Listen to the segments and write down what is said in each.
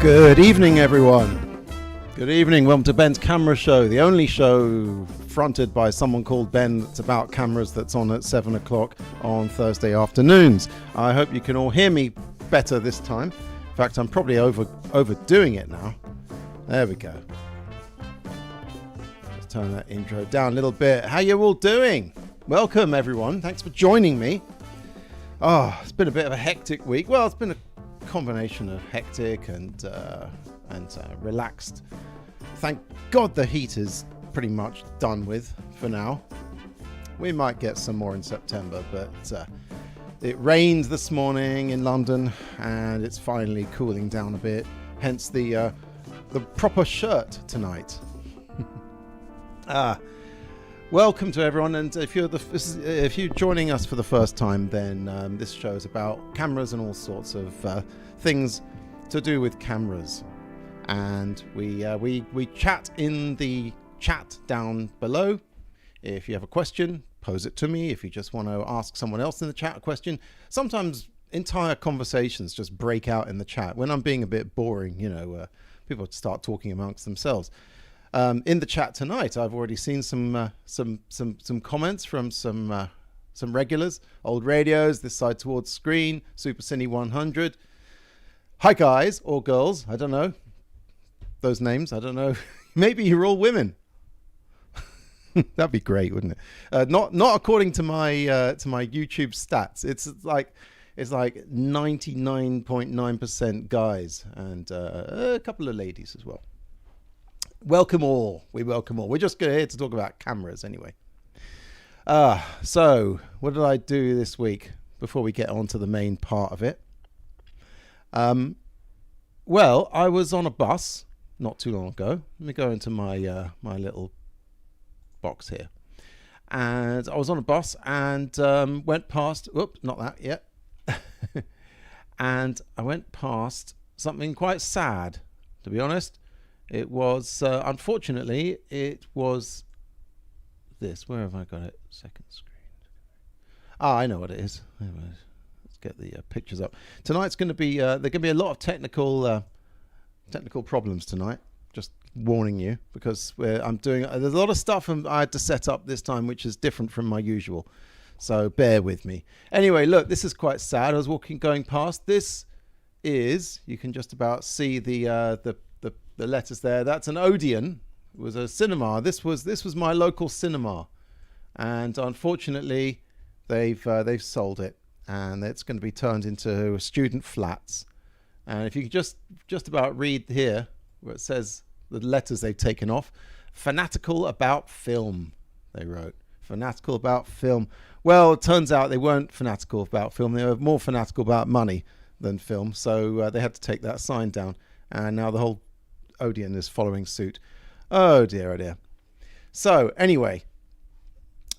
Good evening, everyone. Good evening. Welcome to Ben's Camera Show, the only show fronted by someone called Ben that's about cameras, that's on at 7 o'clock on Thursday afternoons. I hope you can all hear me better this time. In fact, I'm probably overdoing it now. There we go. Let's turn that intro down a little bit. How you all doing? Welcome, everyone. Thanks for joining me. Oh, it's been a bit of a hectic week. Well, it's been a combination of hectic and relaxed. Thank God the heat is pretty much done with for now. We might get some more in September, but it rained this morning in London and it's finally cooling down a bit. Hence the proper shirt tonight. Welcome to everyone, and if you're joining us for the first time, then this show is about cameras and all sorts of things to do with cameras. And we chat in the chat down below. If you have a question, pose it to me. If you just want to ask someone else in the chat a question, sometimes entire conversations just break out in the chat. When I'm being a bit boring, people start talking amongst themselves. In the chat tonight, I've already seen some comments from some regulars, old radios, this side towards screen, Super Cine 100. Hi guys or girls, I don't know those names. I don't know. Maybe you're all women. That'd be great, wouldn't it? Not according to my YouTube stats. It's like 99.9% guys and a couple of ladies as well. Welcome all. We welcome all. We're just here to talk about cameras anyway. So what did I do this week before we get on to the main part of it? Well, I was on a bus not too long ago. Let me go into my my little box here. And I was on a bus and went past, not that yet. And I went past something quite sad, to be honest. It was, unfortunately, it was this. Where have I got it? Second screen. I know what it is. Anyways, let's get the pictures up. Tonight's going to be, there are going to be a lot of technical problems tonight. Just warning you, because there's a lot of stuff I had to set up this time, which is different from my usual. So bear with me. Anyway, look, this is quite sad. I was going past. This is, you can just about see the letters there. That's an Odeon. It was a cinema. This was my local cinema, and unfortunately they've sold it, and it's going to be turned into student flats. And if you could just about read here where it says the letters they've taken off, fanatical about film, they wrote. Fanatical about film. Well, it turns out they weren't fanatical about film. They were more fanatical about money than film, so they had to take that sign down, and now the whole Odeon is following suit. Oh dear, oh dear. So anyway,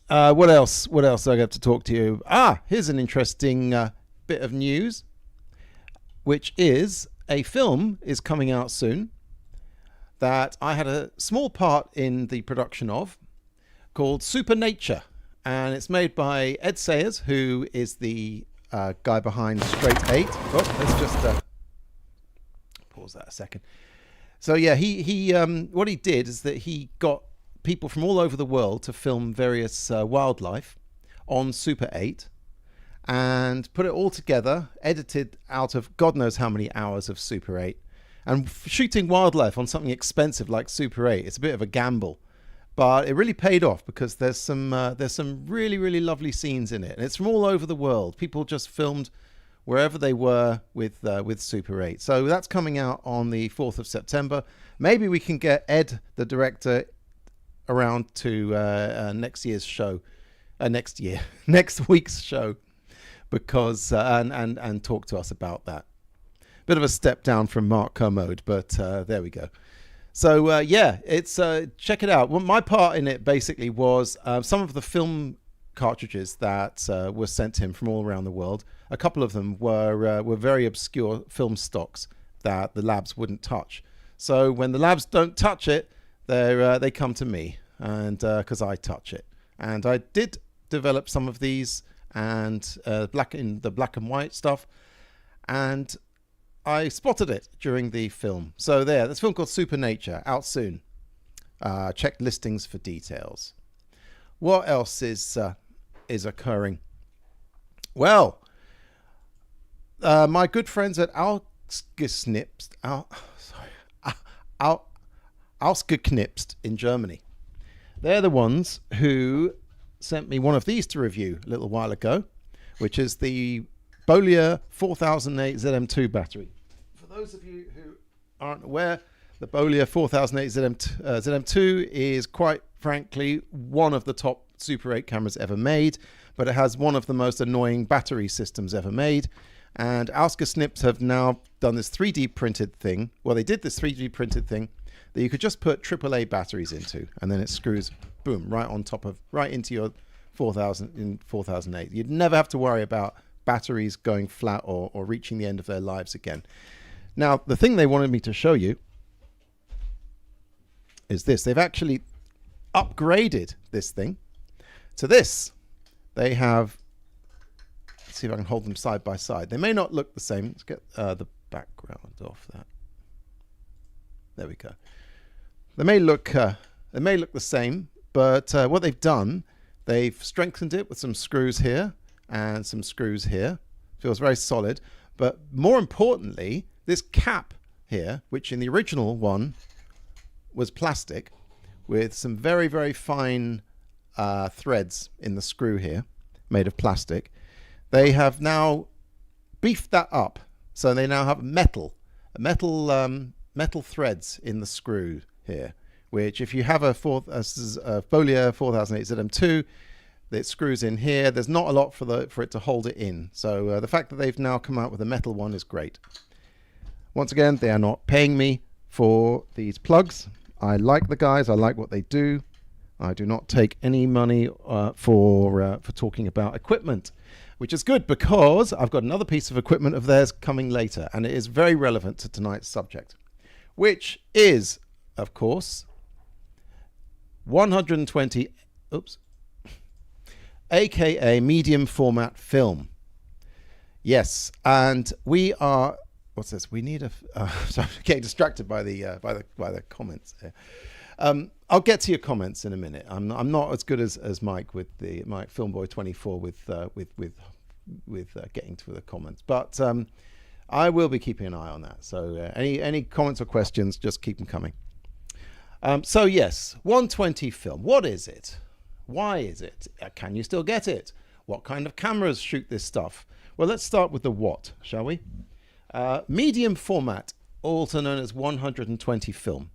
what else I got to talk to you? Here's an interesting bit of news, which is a film is coming out soon that I had a small part in the production of, called Supernature, and it's made by Ed Sayers, who is the guy behind Straight 8. Let's just pause that a second. So yeah, he what he did is that he got people from all over the world to film various wildlife on Super 8 and put it all together, edited out of God knows how many hours of Super 8. And shooting wildlife on something expensive like Super 8, it's a bit of a gamble, but it really paid off, because there's some really, really lovely scenes in it, and it's from all over the world. People just filmed wherever they were with Super 8. So that's coming out on the 4th of September. Maybe we can get Ed, the director, around to next week's show, because and talk to us about that. Bit of a step down from Mark Kermode, but there we go. So yeah, it's check it out. Well, my part in it basically was some of the film cartridges that were sent to him from all around the world. A couple of them were very obscure film stocks that the labs wouldn't touch. So when the labs don't touch it, they come to me, and because I touch it. And I did develop some of these, and black and white stuff. And I spotted it during the film. So there, this film called Supernature, out soon. Check listings for details. What else is occurring? Well, my good friends at Ausgeknipst in Germany. They're the ones who sent me one of these to review a little while ago, which is the Bolia 4008 ZM2 battery. For those of you who aren't aware, the Bolia 4008 ZM2 is quite frankly one of the top Super 8 cameras ever made, but it has one of the most annoying battery systems ever made. And Ausgeknipst have now done this 3D printed thing. Well, they did this 3D printed thing that you could just put AAA batteries into, and then it screws, boom, right into your 4008. You'd never have to worry about batteries going flat or reaching the end of their lives again. Now, the thing they wanted me to show you is this. They've actually upgraded this thing to this. They have, let's see if I can hold them side by side. They may not look the same. Let's get the background off that. There we go. They may look the same, but what they've done, they've strengthened it with some screws here and some screws here. Feels very solid. But more importantly, this cap here, which in the original one was plastic, with some very, very fine threads in the screw here, made of plastic, they have now beefed that up. So they now have metal threads in the screw here, which if you have a Bolia 4008 ZM2, it screws in here. There's not a lot for it to hold it in. So the fact that they've now come out with a metal one is great. Once again, they are not paying me for these plugs. I like the guys. I like what they do. I do not take any money for talking about equipment, which is good because I've got another piece of equipment of theirs coming later, and it is very relevant to tonight's subject, which is, of course, 120, aka medium format film. Yes, and we are. What's this? We need a. Sorry, I'm getting distracted by the comments here. I'll get to your comments in a minute. I'm not as good as Mike with Mike Filmboy 24 with getting to the comments, but I will be keeping an eye on that. So any comments or questions, just keep them coming. So yes, 120 film. What is it? Why is it? Can you still get it? What kind of cameras shoot this stuff? Well, let's start with the what, shall we? Medium format, also known as 120 film.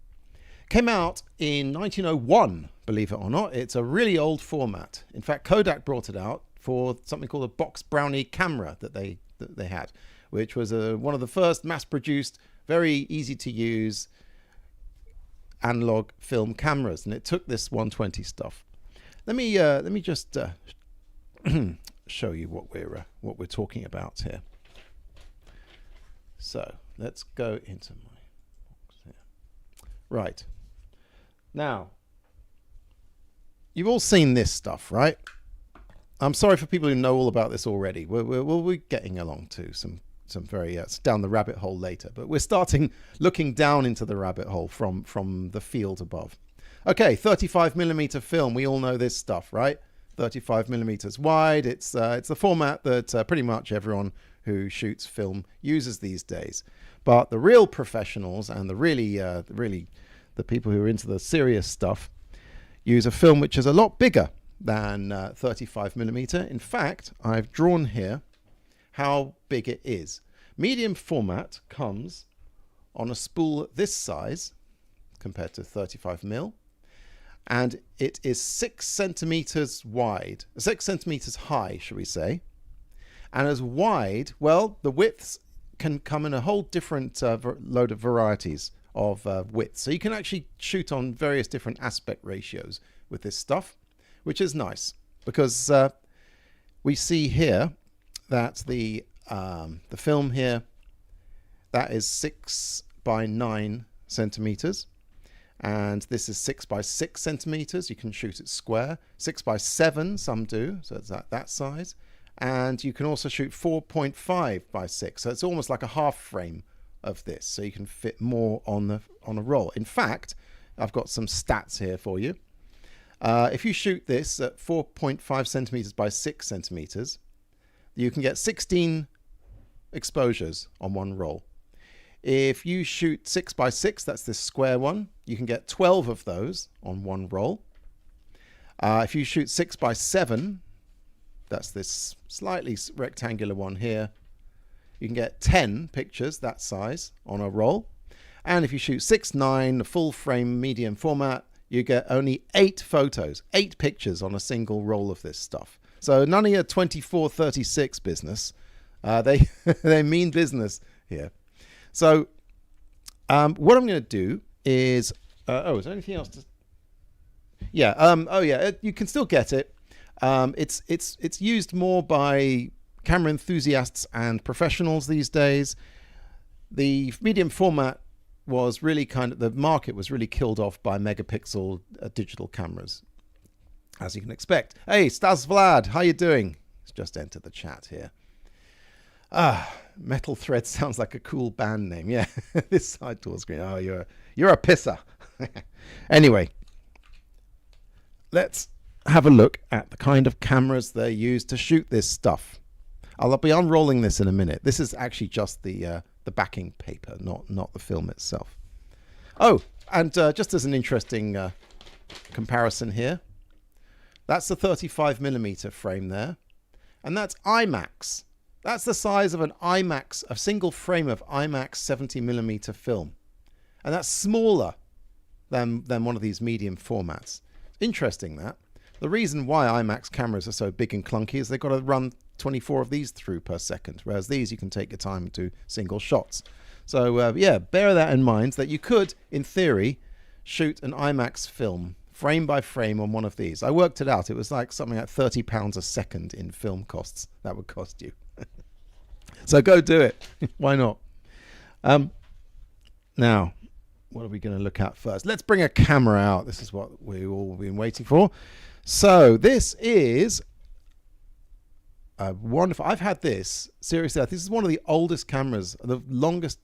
Came out in 1901, believe it or not. It's a really old format. In fact, Kodak brought it out for something called a box brownie camera that they had, which was one of the first mass-produced, very easy to use analog film cameras, and it took this 120 stuff. Let me just show you what we're talking about here. So let's go into my box here. Right. Now, you've all seen this stuff, right? I'm sorry for people who know all about this already. We're getting along to some very down the rabbit hole later, but we're starting looking down into the rabbit hole from the field above. Okay, 35mm film. We all know this stuff, right? 35mm wide. It's the format that pretty much everyone who shoots film uses these days. But the real professionals and the people who are into the serious stuff use a film which is a lot bigger than 35mm. In fact, I've drawn here how big it is. Medium format comes on a spool this size compared to 35mm, and it is 6 centimeters wide, 6 centimeters high, shall we say. And as wide, well, the widths can come in a whole different load of varieties of width. So you can actually shoot on various different aspect ratios with this stuff, which is nice because we see here that the film here, that is 6 by 9 centimeters. And this is 6 by 6 centimeters. You can shoot it square. 6 by 7, some do. So it's that size. And you can also shoot 4.5 by 6. So it's almost like a half frame of this, so you can fit more on a roll. In fact, I've got some stats here for you. If you shoot this at 4.5 centimeters by 6 centimeters, you can get 16 exposures on one roll. If you shoot 6 by 6, that's this square one, you can get 12 of those on one roll. If you shoot 6 by 7, that's this slightly rectangular one here, you can get 10 pictures that size on a roll. And if you shoot 6:9, the full frame medium format, you get only 8 photos, 8 pictures on a single roll of this stuff. So none of your 24-36 business. They mean business here. So what I'm going to do is, is there anything else to? Yeah. You can still get it. It's used more by camera enthusiasts and professionals these days. The medium format was really the market was really killed off by megapixel digital cameras, as you can expect. Hey, Stas Vlad, how you doing? He's just entered the chat here. Metal Thread sounds like a cool band name. Yeah, this side tool screen. Oh, you're a pisser. Anyway, let's have a look at the kind of cameras they use to shoot this stuff. I'll be unrolling this in a minute. This is actually just the backing paper, not the film itself. Oh, and just as an interesting comparison here, that's the 35mm frame there, and that's IMAX. That's the size of an IMAX, a single frame of IMAX 70mm film, and that's smaller than one of these medium formats. Interesting that. The reason why IMAX cameras are so big and clunky is they've got to run 24 of these through per second, whereas these you can take your time and do single shots. So yeah, bear that in mind, that you could, in theory, shoot an IMAX film frame by frame on one of these. I worked it out. It was like something like £30 a second in film costs that would cost you. So go do it. Why not? Now, what are we going to look at first? Let's bring a camera out. This is what we've all been waiting for. So this is wonderful. I've had this, seriously, this is one of the oldest cameras, the longest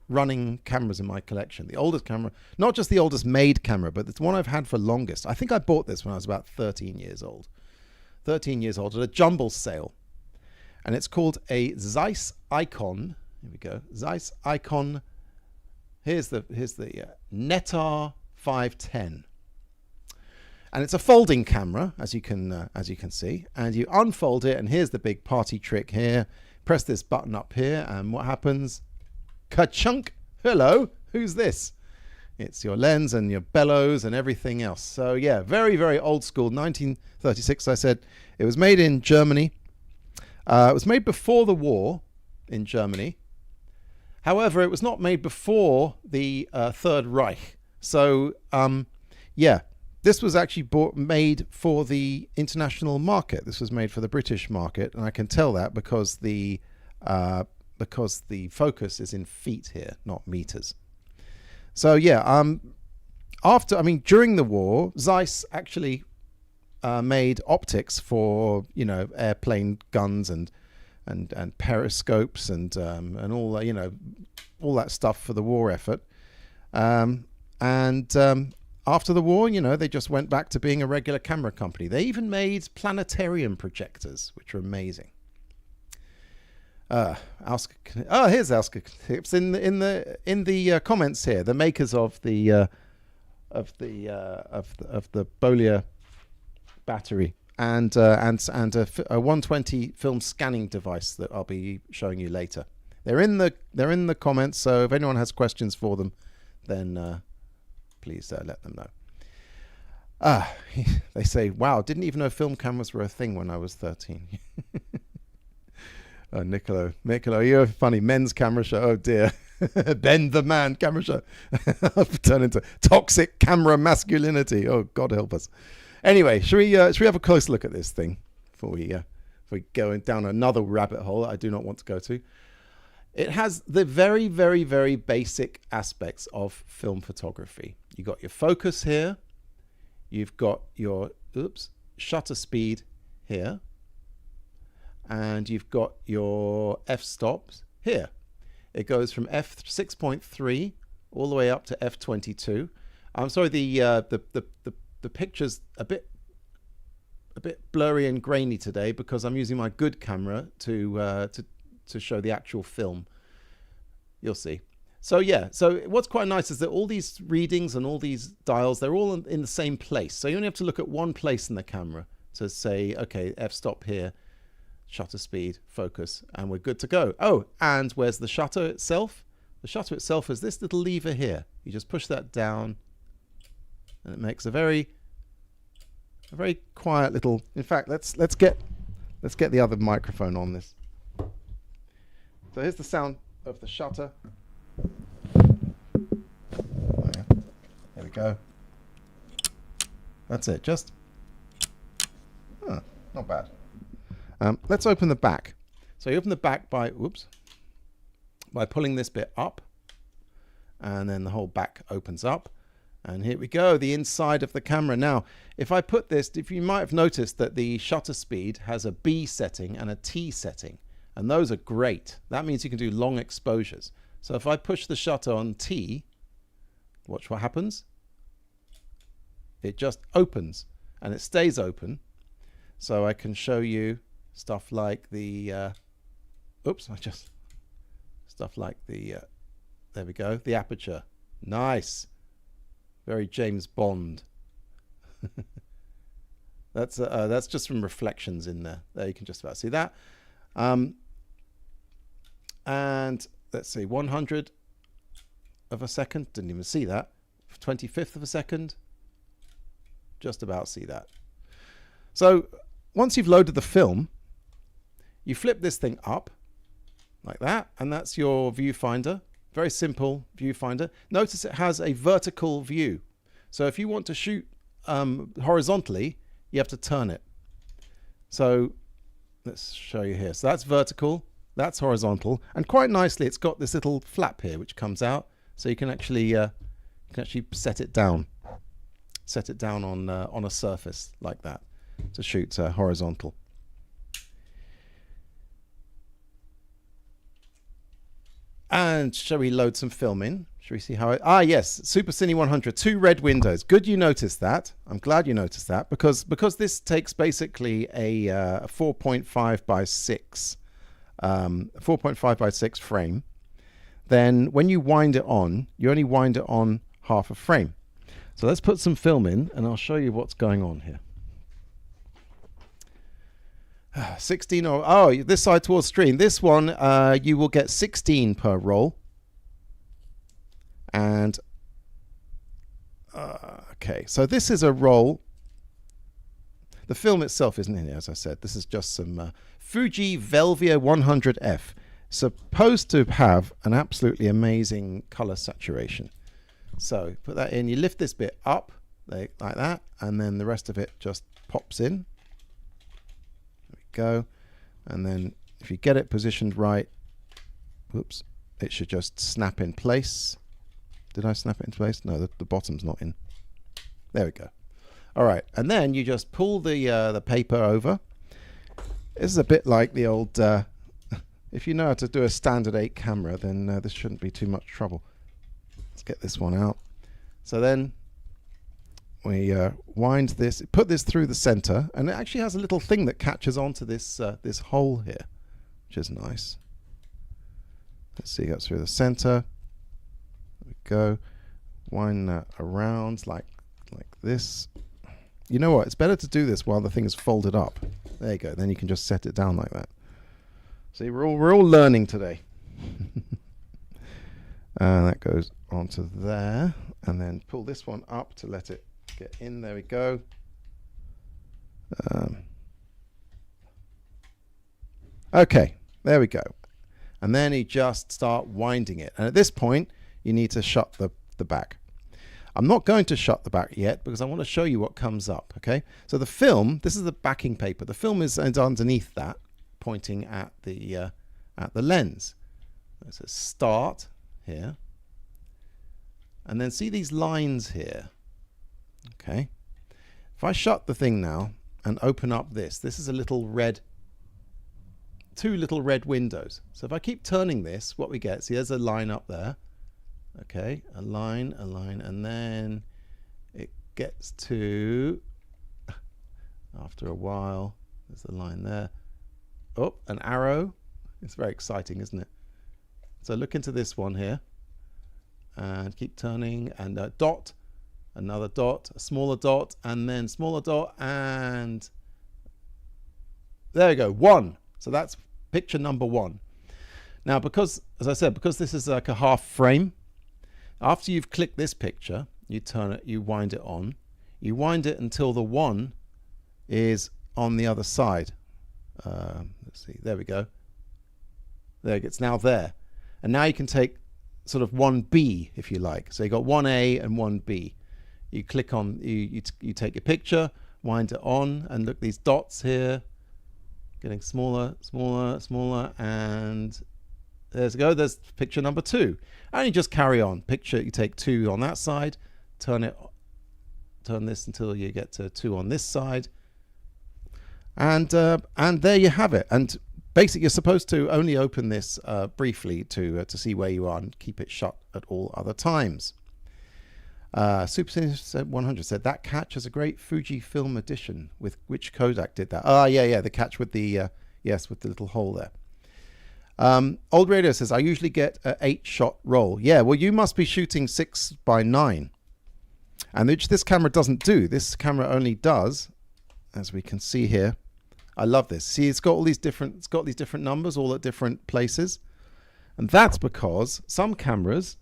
running cameras in my collection. The oldest camera, not just the oldest made camera, but it's one I've had for longest. I think I bought this when I was about 13 years old. 13 years old at a jumble sale. And it's called a Zeiss Icon. Here we go. Zeiss Icon. Here's the Netar 510. And it's a folding camera, as you can see, and you unfold it, and here's the big party trick here. Press this button up here, and what happens? Ka-chunk! Hello, who's this? It's your lens and your bellows and everything else. So yeah, very, very old school. 1936, I said. It was made in Germany. It was made before the war in Germany. However, it was not made before the Third Reich. So yeah. This was actually made for the international market. This was made for the British market, and I can tell that because the focus is in feet here, not meters. So yeah, during the war, Zeiss actually made optics for airplane guns and periscopes and all that, all that stuff for the war effort, after the war, they just went back to being a regular camera company. They even made planetarium projectors, which are amazing. Here's Alska Tips in the comments here. The makers of the Bolia battery and a 120 film scanning device that I'll be showing you later. They're in the comments. So if anyone has questions for them, then please let them know. They say, wow, didn't even know film cameras were a thing when I was 13. Oh, Niccolo, you're funny. Men's camera show. Oh dear. Ben the man camera show. I've turned into toxic camera masculinity. Oh, God help us. Anyway, should we have a close look at this thing before we go down another rabbit hole that I do not want to go to? It has the very, very, very basic aspects of film photography. You've got your focus here. You've got your shutter speed here. And you've got your f-stops here. It goes from f6.3 all the way up to f22. I'm sorry, the picture's a bit blurry and grainy today because I'm using my good camera to show the actual film. You'll see. So yeah, so what's quite nice is that all these readings and all these dials, they're all in the same place. So you only have to look at one place in the camera to say, okay, f-stop here, shutter speed, focus, and we're good to go. Oh, and where's the shutter itself? The shutter itself is this little lever here. You just push that down, and it makes a very quiet little. In fact, let's get the other microphone on this. So here's the sound of the shutter. There we go. That's it. Just not bad. Let's open the back. So you open the back by pulling this bit up, and then the whole back opens up. And here we go, the inside of the camera. Now, if I put this, if you might have noticed that the shutter speed has a B setting and a T setting, and those are great. That means you can do long exposures. So if I push the shutter on T, watch what happens. It just opens, and it stays open. So I can show you stuff like the, there we go, the aperture. Nice. Very James Bond. That's just from reflections in there. There you can just about see that. And let's see, 100 of a second. Didn't even see that. 25th of a second. Just about see that. So once you've loaded the film, you flip this thing up like that, and that's your viewfinder. Very simple viewfinder. Notice it has a vertical view. So if you want to shoot horizontally, you have to turn it. So let's show you here. So that's vertical, that's horizontal, and quite nicely it's got this little flap here which comes out, so you can actually set it down on a surface like that to shoot horizontal. And shall we load some film in? Shall we see how it... Ah, yes, Super Cine 100, 2 red windows. Good you noticed that. I'm glad you noticed that because this takes basically a 4.5 by 6 frame. Then when you wind it on, you only wind it on half a frame. So let's put some film in and I'll show you what's going on here. 16 or this side towards screen. This one you will get 16 per roll. And okay, so this is a roll. The film itself isn't in here, as I said. This is just some Fuji Velvia 100F. Supposed to have an absolutely amazing color saturation. So put that in. You lift this bit up like that, and then the rest of it just pops in. Go, and then if you get it positioned right, whoops, it should just snap in place. Did I snap it into place? No, the bottom's not in. There we go. All right, and then you just pull the paper over. This is a bit like the old if you know how to do a standard 8 camera, then this shouldn't be too much trouble. Let's get this one out. So then we wind this, put this through the center, and it actually has a little thing that catches onto this this hole here, which is nice. Let's see, go through the center. There we go. Wind that around like this. You know what? It's better to do this while the thing is folded up. There you go. Then you can just set it down like that. See, we're all learning today. That goes onto there, and then pull this one up to let it get in. There we go. Okay, there we go. And then you just start winding it. And at this point, you need to shut the back. I'm not going to shut the back yet because I want to show you what comes up. Okay, so the film, this is the backing paper. The film is underneath that, pointing at the lens. There's a start here, and then see these lines here. Okay, if I shut the thing now and open up this is a little red two little red windows. So if I keep turning this, what we get, see there's a line up there. Okay, a line, and then it gets to, after a while, there's a line there. Oh, an arrow. It's very exciting, isn't it? So look into this one here and keep turning, and a dot, another dot, a smaller dot, and then smaller dot, and there we go, 1. So that's picture number 1. Now, because, as I said, because this is like a half frame, after you've clicked this picture, you turn it, you wind it on, you wind it until the 1 is on the other side. Let's see, there we go. There, it's now there. And now you can take sort of 1B, if you like. So you got 1A and 1B. You click on, you take your picture, wind it on, and look, these dots here, getting smaller, smaller, smaller, and there's go. There's picture number 2, and you just carry on. Picture, you take 2 on that side, turn this until you get to 2 on this side, and there you have it. And basically, you're supposed to only open this briefly to see where you are and keep it shut at all other times. Super 100 said that catch is a great Fujifilm edition. With which Kodak did that? Yeah, the catch with the yes, with the little hole there. Old Radio says I usually get an 8-shot roll. Yeah, well, you must be shooting 6x9, and which this camera doesn't do. This camera only does, as we can see here. I love this. See, it's got all these different numbers all at different places, and that's because some cameras,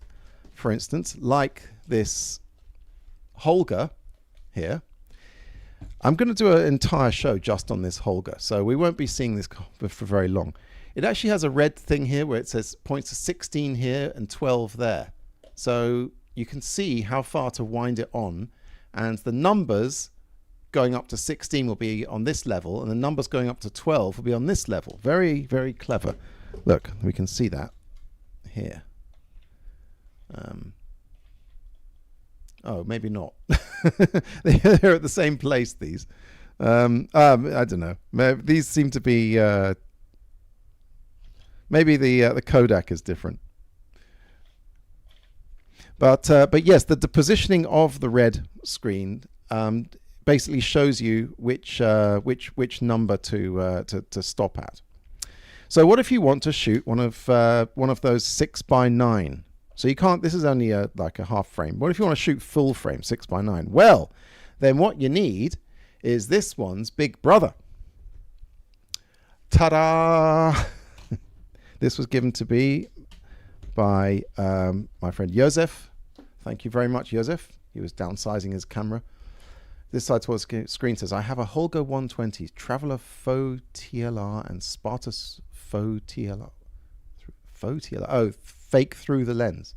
for instance, like this Holga here. I'm going to do an entire show just on this Holga, so we won't be seeing this for very long. It actually has a red thing here where it says points to 16 here and 12 there. So you can see how far to wind it on, and the numbers going up to 16 will be on this level, and the numbers going up to 12 will be on this level. Very, very clever. Look, we can see that here. Oh, maybe not. They're at the same place, these. I don't know. These seem to be... maybe the Kodak is different. But yes, the positioning of the red screen basically shows you which number to stop at. So what if you want to shoot one of those 6x9? So you can't. This is only like a half frame. What if you want to shoot full frame 6x9? Well, then what you need is this one's big brother. Ta-da! This was given to me by my friend Josef. Thank you very much, Josef. He was downsizing his camera. This side towards the screen says, I have a Holga 120, Traveler Faux TLR and Spartus Faux TLR. Faux TLR. Oh, fake through the lens.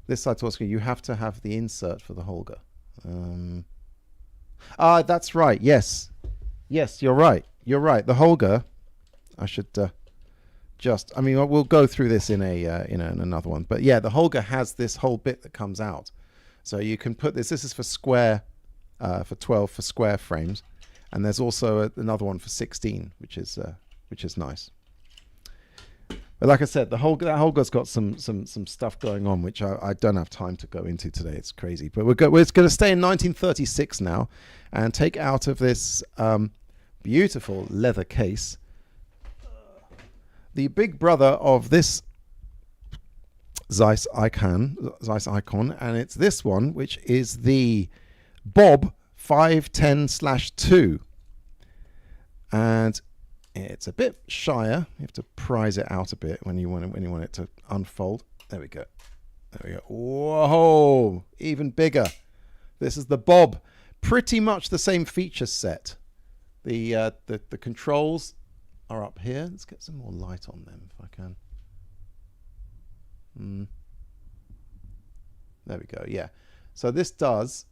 This side towards the screen, you have to have the insert for the Holga. That's right. Yes. Yes, you're right. You're right. The Holga, I should... I mean, we'll go through this in in another one, but yeah, the Holga has this whole bit that comes out, so you can put this. This is for square, for 12 for square frames, and there's also another one for 16, which is nice. But like I said, that Holga's got some stuff going on, which I don't have time to go into today. It's crazy, but we're going to stay in 1936 now, and take out of this beautiful leather case the big brother of this Zeiss icon, and it's this one, which is the Bob 510/2, and it's a bit shyer. You have to prise it out a bit when you want it to unfold. There we go. There we go. Whoa, even bigger. This is the Bob. Pretty much the same feature set. The controls are up here. Let's get some more light on them if I can. There we go. Yeah. So this does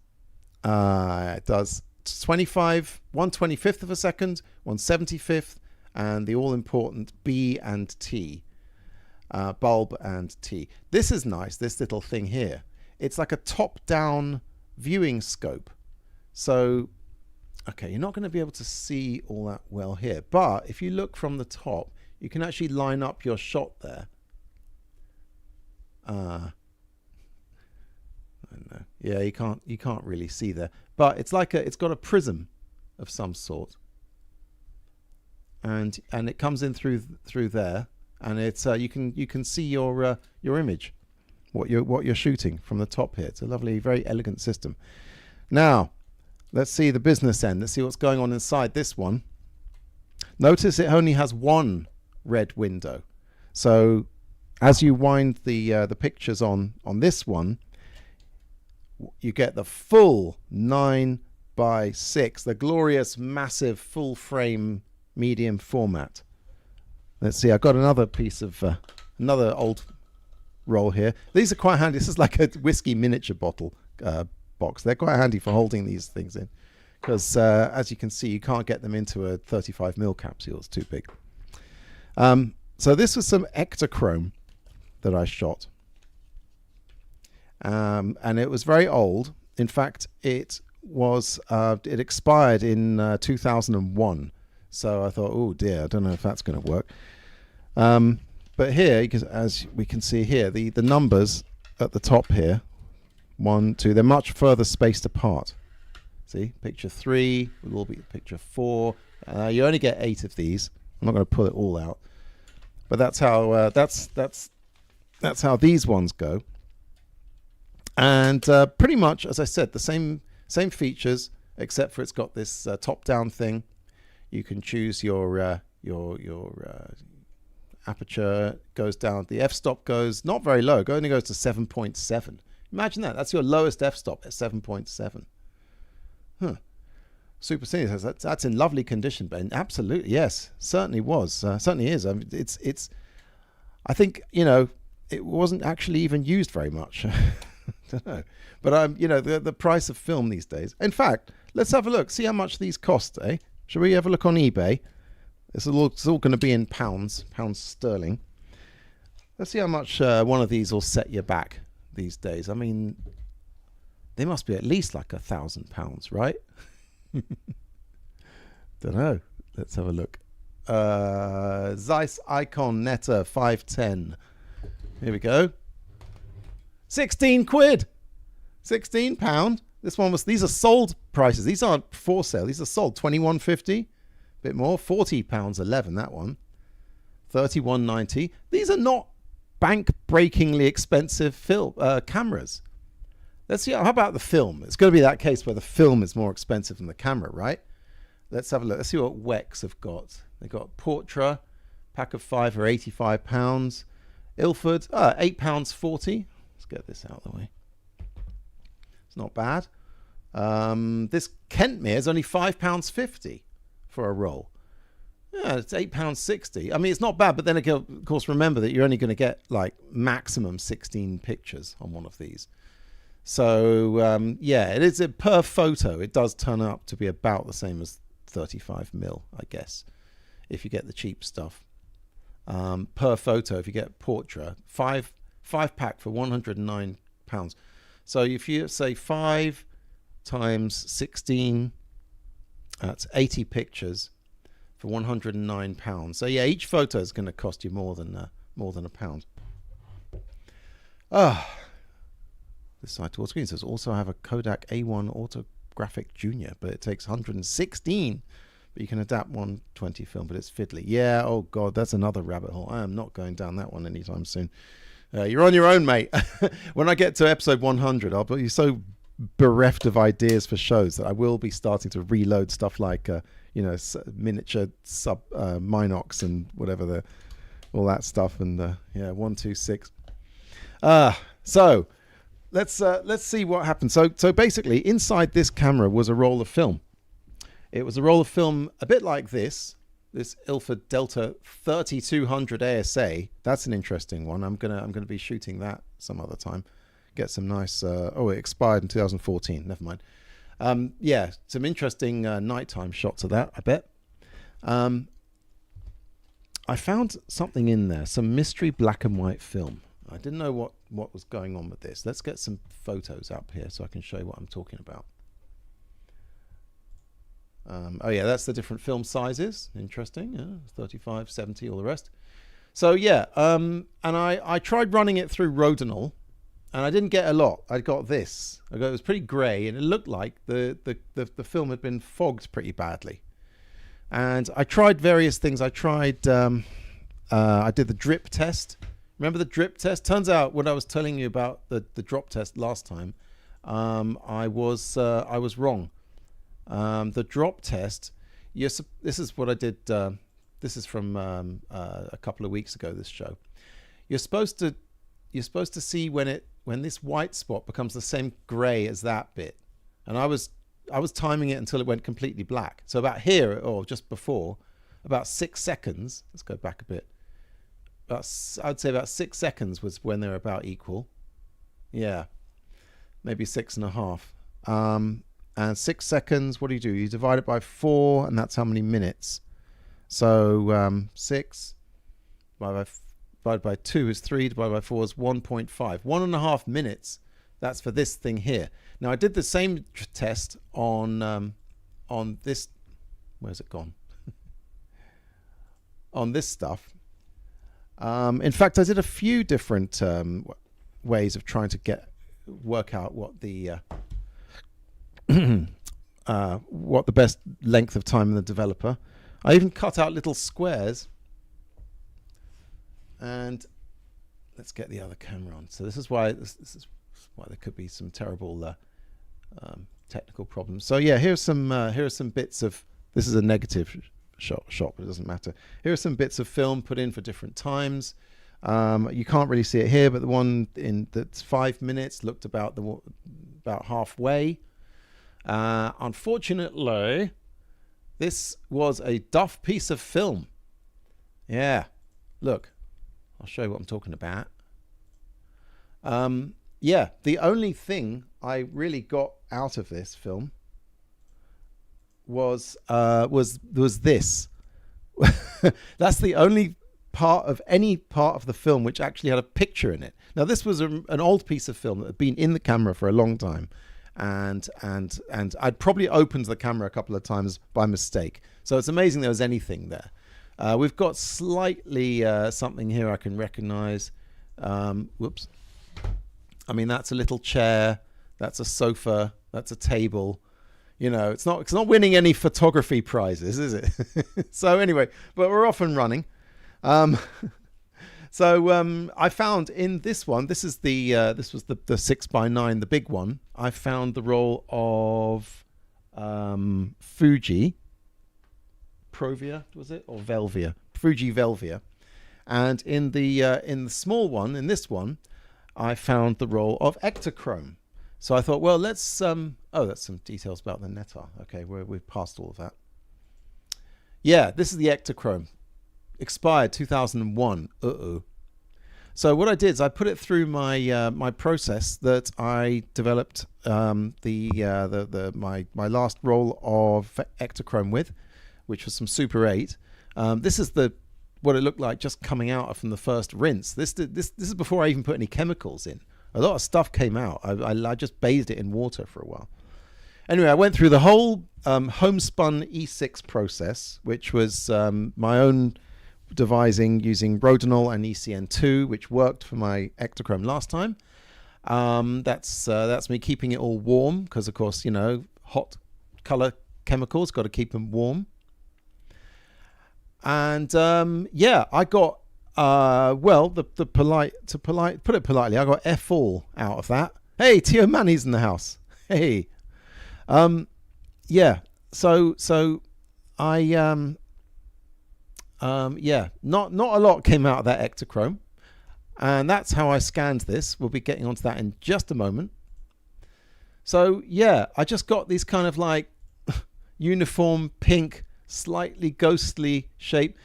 it does 1/25th of a second, 1/75th, and the all important B and T, bulb and T. This is nice. This little thing here. It's like a top-down viewing scope. So Okay, you're not going to be able to see all that well here, but if you look from the top, you can actually line up your shot there. I don't know. Yeah, you can't really see there, but it's like it's got a prism of some sort, and it comes in through there, and it's you can see your image, what you're shooting from the top here. It's a lovely, very elegant system. Now, let's see the business end. Let's see what's going on inside this one. Notice it only has one red window. So as you wind the pictures on this one, you get the full 9:6, the glorious, massive, full frame medium format. Let's see, I've got another piece of another old roll here. These are quite handy. This is like a whiskey miniature bottle box. They're quite handy for holding these things in, because as you can see, you can't get them into a 35mm capsule. It's too big. So this was some Ektachrome that I shot, and it was very old. In fact, it expired in 2001. So I thought, oh dear, I don't know if that's going to work. But here, as we can see here, the numbers at the top here, 1, 2, they're much further spaced apart. See, picture 3 will be picture 4. You only get 8 of these. I'm not going to pull it all out, but that's how that's how these ones go. And pretty much, as I said, the same features, except for it's got this top-down thing. You can choose your aperture goes down. The f-stop goes not very low. It only goes to 7.7. Imagine that. That's your lowest f-stop at 7.7. Huh. Super Cine says that's in lovely condition, Ben. Absolutely, yes, certainly was. Certainly is. I mean, it's. I think, you know, it wasn't actually even used very much. I don't know, but you know, the price of film these days. In fact, let's have a look. See how much these cost, eh? Shall we have a look on eBay? It's all going to be in pounds sterling. Let's see how much one of these will set you back these days. I mean, they must be at least like £1,000, right? Don't know. Let's have a look. Zeiss Icon Netta 510. Here we go. 16 quid. £16. This one was. These are sold prices. These aren't for sale. These are sold. 21.50. Bit more. £40.11. That one. 31.90. These are not bank-breakingly expensive cameras. Let's see. How about the film? It's going to be that case where the film is more expensive than the camera, right? Let's have a look. Let's see what Wex have got. They've got Portra, pack of 5 for £85. Ilford, £8.40. Let's get this out of the way. It's not bad. This Kentmere is only £5.50 for a roll. Yeah, it's £8.60. I mean, it's not bad, but then of course remember that you're only going to get like maximum 16 pictures on one of these. So yeah, it is per photo. It does turn up to be about the same as 35mm, I guess, if you get the cheap stuff. Per photo, if you get Portra, five pack for £109. So if you say 5 times 16, that's 80 pictures for £109. So yeah, each photo is going to cost you more than a pound. This side towards screen says also have a Kodak A1 Autographic Junior, but it takes 116. But you can adapt 120 film, but it's fiddly. Yeah, oh God, that's another rabbit hole. I am not going down that one anytime soon. You're on your own, mate. When I get to episode 100, I'll be so bereft of ideas for shows that I will be starting to reload stuff like, you know, miniature Minox and whatever all that stuff. And yeah, 126. So let's see what happens. So basically, inside this camera was a roll of film. It was a roll of film a bit like this Ilford Delta 3200 ASA. That's an interesting one. I'm gonna be shooting that some other time. Get some nice. Oh, it expired in 2014. Never mind. Yeah, some interesting nighttime shots of that, I bet. I found something in there, some mystery black and white film. I didn't know what was going on with this. Let's get some photos up here so I can show you what I'm talking about. Oh yeah, that's the different film sizes. Interesting. Yeah, 35, 70, all the rest. So yeah, and I tried running it through Rodinal, and I didn't get a lot. I got this. It was pretty grey, and it looked like the film had been fogged pretty badly. And I tried various things. I tried. I did the drip test. Remember the drip test? Turns out what I was telling you about the drop test last time, I was wrong. The drop test. Yes, this is what I did. This is from a couple of weeks ago. This show. You're supposed to see when this white spot becomes the same grey as that bit, and I was timing it until it went completely black. So about here, or just before, about 6 seconds. Let's go back a bit. I'd say about 6 seconds was when they're about equal. Yeah, maybe 6.5. And 6 seconds, what do? You divide it by 4, and that's how many minutes. So 6 divided by 2 is 3, divided by 4 is 1.5. 1.5 minutes, that's for this thing here. Now, I did the same test on this. Where's it gone? On this stuff. In fact, I did a few different ways of trying to work out what the best length of time in the developer. I even cut out little squares, and let's get the other camera on. So this is why there could be some terrible technical problems. So yeah, here are some bits of. This is a negative shot, but it doesn't matter. Here are some bits of film put in for different times. You can't really see it here, but the one that's 5 minutes looked about halfway. Unfortunately, this was a duff piece of film. Yeah, look, I'll show you what I'm talking about. Yeah, the only thing I really got out of this film was this. That's the only part of the film which actually had a picture in it. Now, this was an old piece of film that had been in the camera for a long time, and I'd probably opened the camera a couple of times by mistake. So it's amazing there was anything there. We've got slightly something here I can recognize. Whoops. I mean, that's a little chair. That's a sofa. That's a table. You know, it's not winning any photography prizes, is it? So anyway, but we're off and running. So I found in this one, this was the 6x9, the big one. I found the roll of Fuji Provia, was it, or Velvia? Fuji Velvia. And in the small one, in this one, I found the roll of Ektachrome. So I thought, well, let's that's some details about the Netar. Okay, we've passed all of that. Yeah, this is the Ektachrome. Expired 2001. So what I did is I put it through my my process that I developed my last roll of Ektachrome with, which was some Super 8. This is what it looked like just coming out from the first rinse. This is before I even put any chemicals in. A lot of stuff came out. I just bathed it in water for a while. Anyway, I went through the whole homespun E6 process, which was my own devising using Rodinal and ECN2, which worked for my Ektachrome last time. That's me keeping it all warm because, of course, you know, hot color chemicals, got to keep them warm. And yeah, I got well, put it politely, I got F all out of that. Hey, Tio Manny's in the house. Hey, yeah. So I yeah, not a lot came out of that Ektachrome, and that's how I scanned this. We'll be getting onto that in just a moment. So yeah, I just got these kind of like uniform pink, slightly ghostly shape.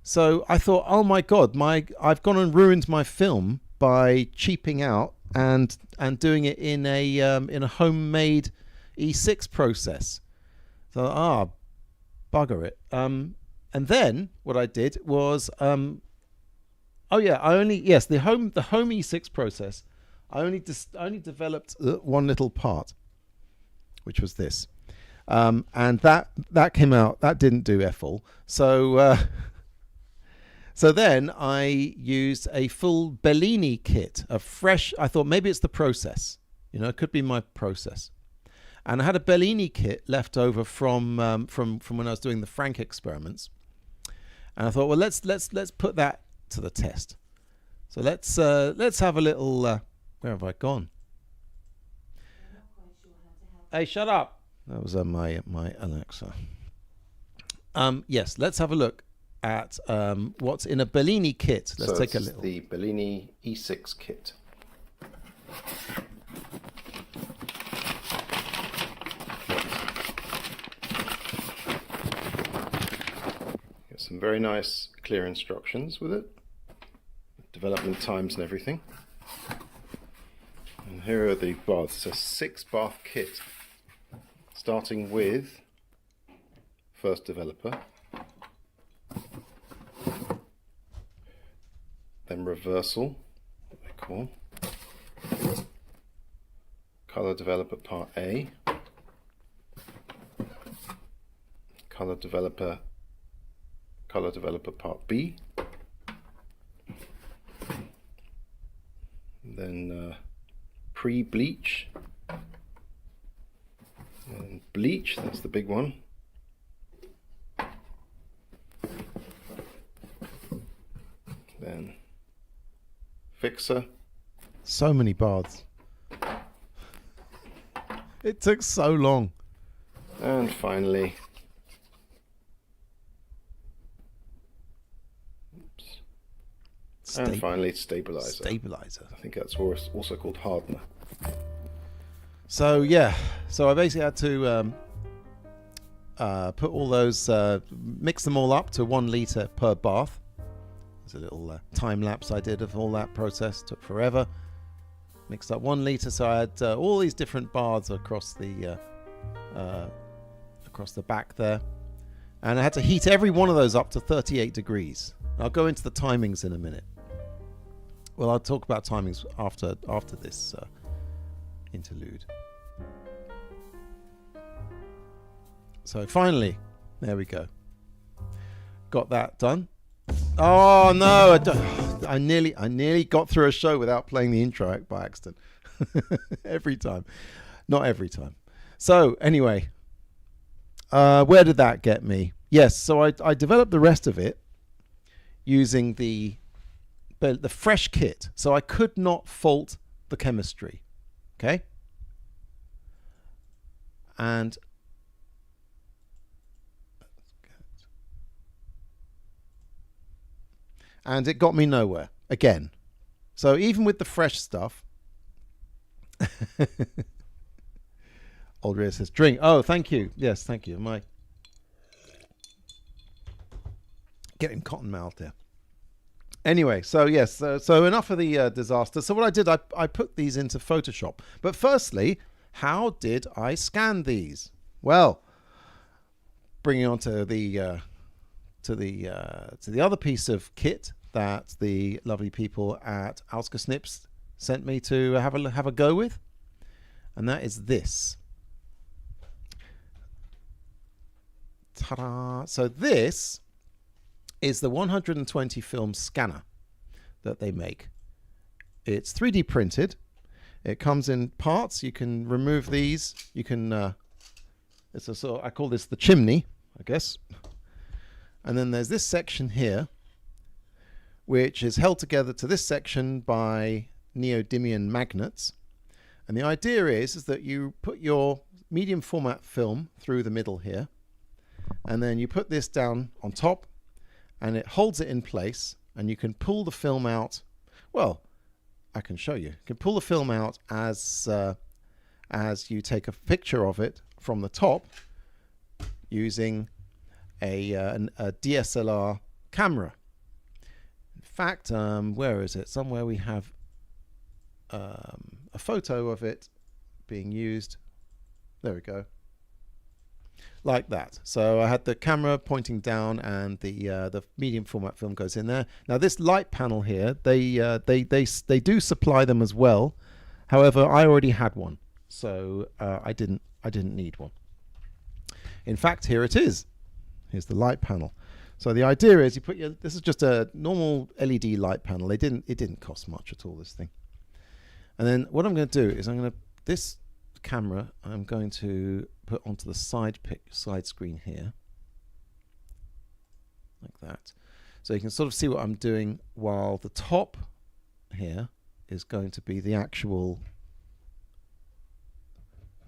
So I thought, oh my God, I've gone and ruined my film by cheaping out and doing it in a homemade E6 process. So bugger it. And then what I did was the home E6 process. I only developed one little part, which was this. And that came out. That didn't do f-all. So so then I used a full Bellini kit, a fresh. I thought maybe it's the process. You know, it could be my process. And I had a Bellini kit left over from when I was doing the Frank experiments. And I thought, well, let's put that to the test. So let's have a little. Where have I gone? Hey, shut up! That was my Alexa. Yes, let's have a look at what's in a Bellini kit. Let's take a little. The Bellini E6 kit. Some very nice clear instructions with it, development times and everything. And here are the baths. It's a 6-bath kit, starting with first developer, then reversal, what they call, color developer part A, color developer part B, then pre-bleach, and bleach, that's the big one, then fixer. So many baths. It took so long. And finally stabilizer. I think that's also called hardener. So yeah, so I basically had to put all those, mix them all up to 1 litre per bath. There's a little time lapse I did of all that process. Took forever. Mixed up 1 litre, so I had all these different baths across the back there, and I had to heat every one of those up to 38 degrees. I'll go into the timings in a minute. Well, I'll talk about timings after this interlude. So finally, there we go. Got that done. Oh no! I nearly got through a show without playing the intro by accident. Every time, not every time. So anyway, where did that get me? Yes, so I developed the rest of it using the fresh kit, so I could not fault the chemistry. Okay, and it got me nowhere again. So even with the fresh stuff, Old Rhea says drink. Oh, thank you. Yes, thank you. Am I getting cotton mouthed there? Anyway, so yes, so enough of the disaster. So what I did, I put these into Photoshop. But firstly, how did I scan these? Well, bringing on to the other piece of kit that the lovely people at Snips sent me to have a go with, and that is this. Ta-da! So this is the 120 film scanner that they make. It's 3D printed. It comes in parts. You can remove these. You can. It's a sort. I call this the chimney, I guess. And then there's this section here, which is held together to this section by neodymium magnets. And the idea is that you put your medium format film through the middle here, and then you put this down on top, and it holds it in place, and you can pull the film out. Well, I can show you. You can pull the film out as you take a picture of it from the top using a DSLR camera. In fact, where is it? Somewhere we have a photo of it being used. There we go. Like that. So I had the camera pointing down, and the medium format film goes in there. Now this light panel here, they do supply them as well. However, I already had one, so I didn't need one. In fact, here it is. Here's the light panel. So the idea is you put your, this is just a normal LED light panel. It didn't cost much at all, this thing. And then what I'm going to do is this camera I'm going to put onto the side screen here, like that. So you can sort of see what I'm doing, while the top here is going to be the actual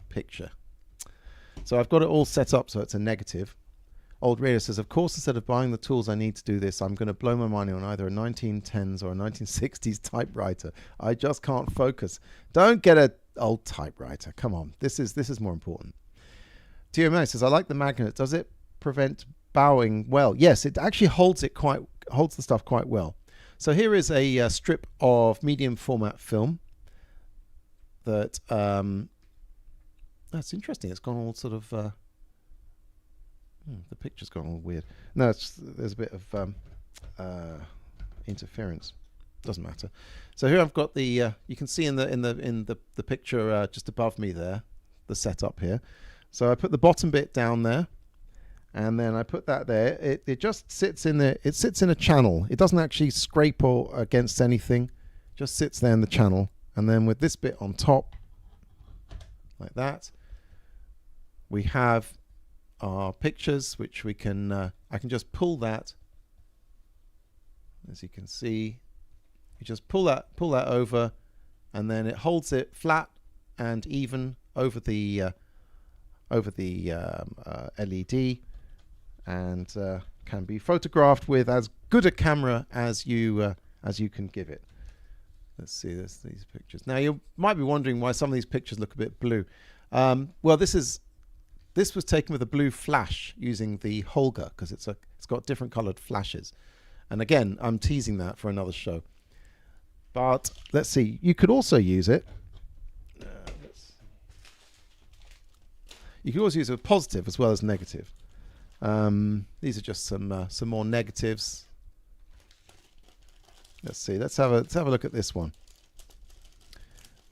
picture. So I've got it all set up so it's a negative. Old Radio says, of course, instead of buying the tools I need to do this, I'm going to blow my money on either a 1910s or a 1960s typewriter. I just can't focus. Don't get an old typewriter. Come on. This is more important. TMA says, I like the magnet. Does it prevent bowing well? Yes, it actually holds the stuff quite well. So here is a strip of medium format film that that's interesting. It's gone all sort of the picture's gone all weird. No, there's a bit of interference. Doesn't matter. So here I've got the you can see in the picture just above me there, the setup here. So I put the bottom bit down there, and then I put that there. It just sits in there. It sits in a channel. It doesn't actually scrape or against anything. Just sits there in the channel. And then with this bit on top, like that, we have our pictures, which we can I can just pull that. As you can see, you just pull that over, and then it holds it flat and even over the LED, and can be photographed with as good a camera as you can give it. Let's see these pictures. Now you might be wondering why some of these pictures look a bit blue. Well, this was taken with a blue flash using the Holga, because it's got different colored flashes. And again, I'm teasing that for another show. But let's see, you could also use it. You can also use it with positive as well as negative. These are just some more negatives. Let's see. Let's have a look at this one.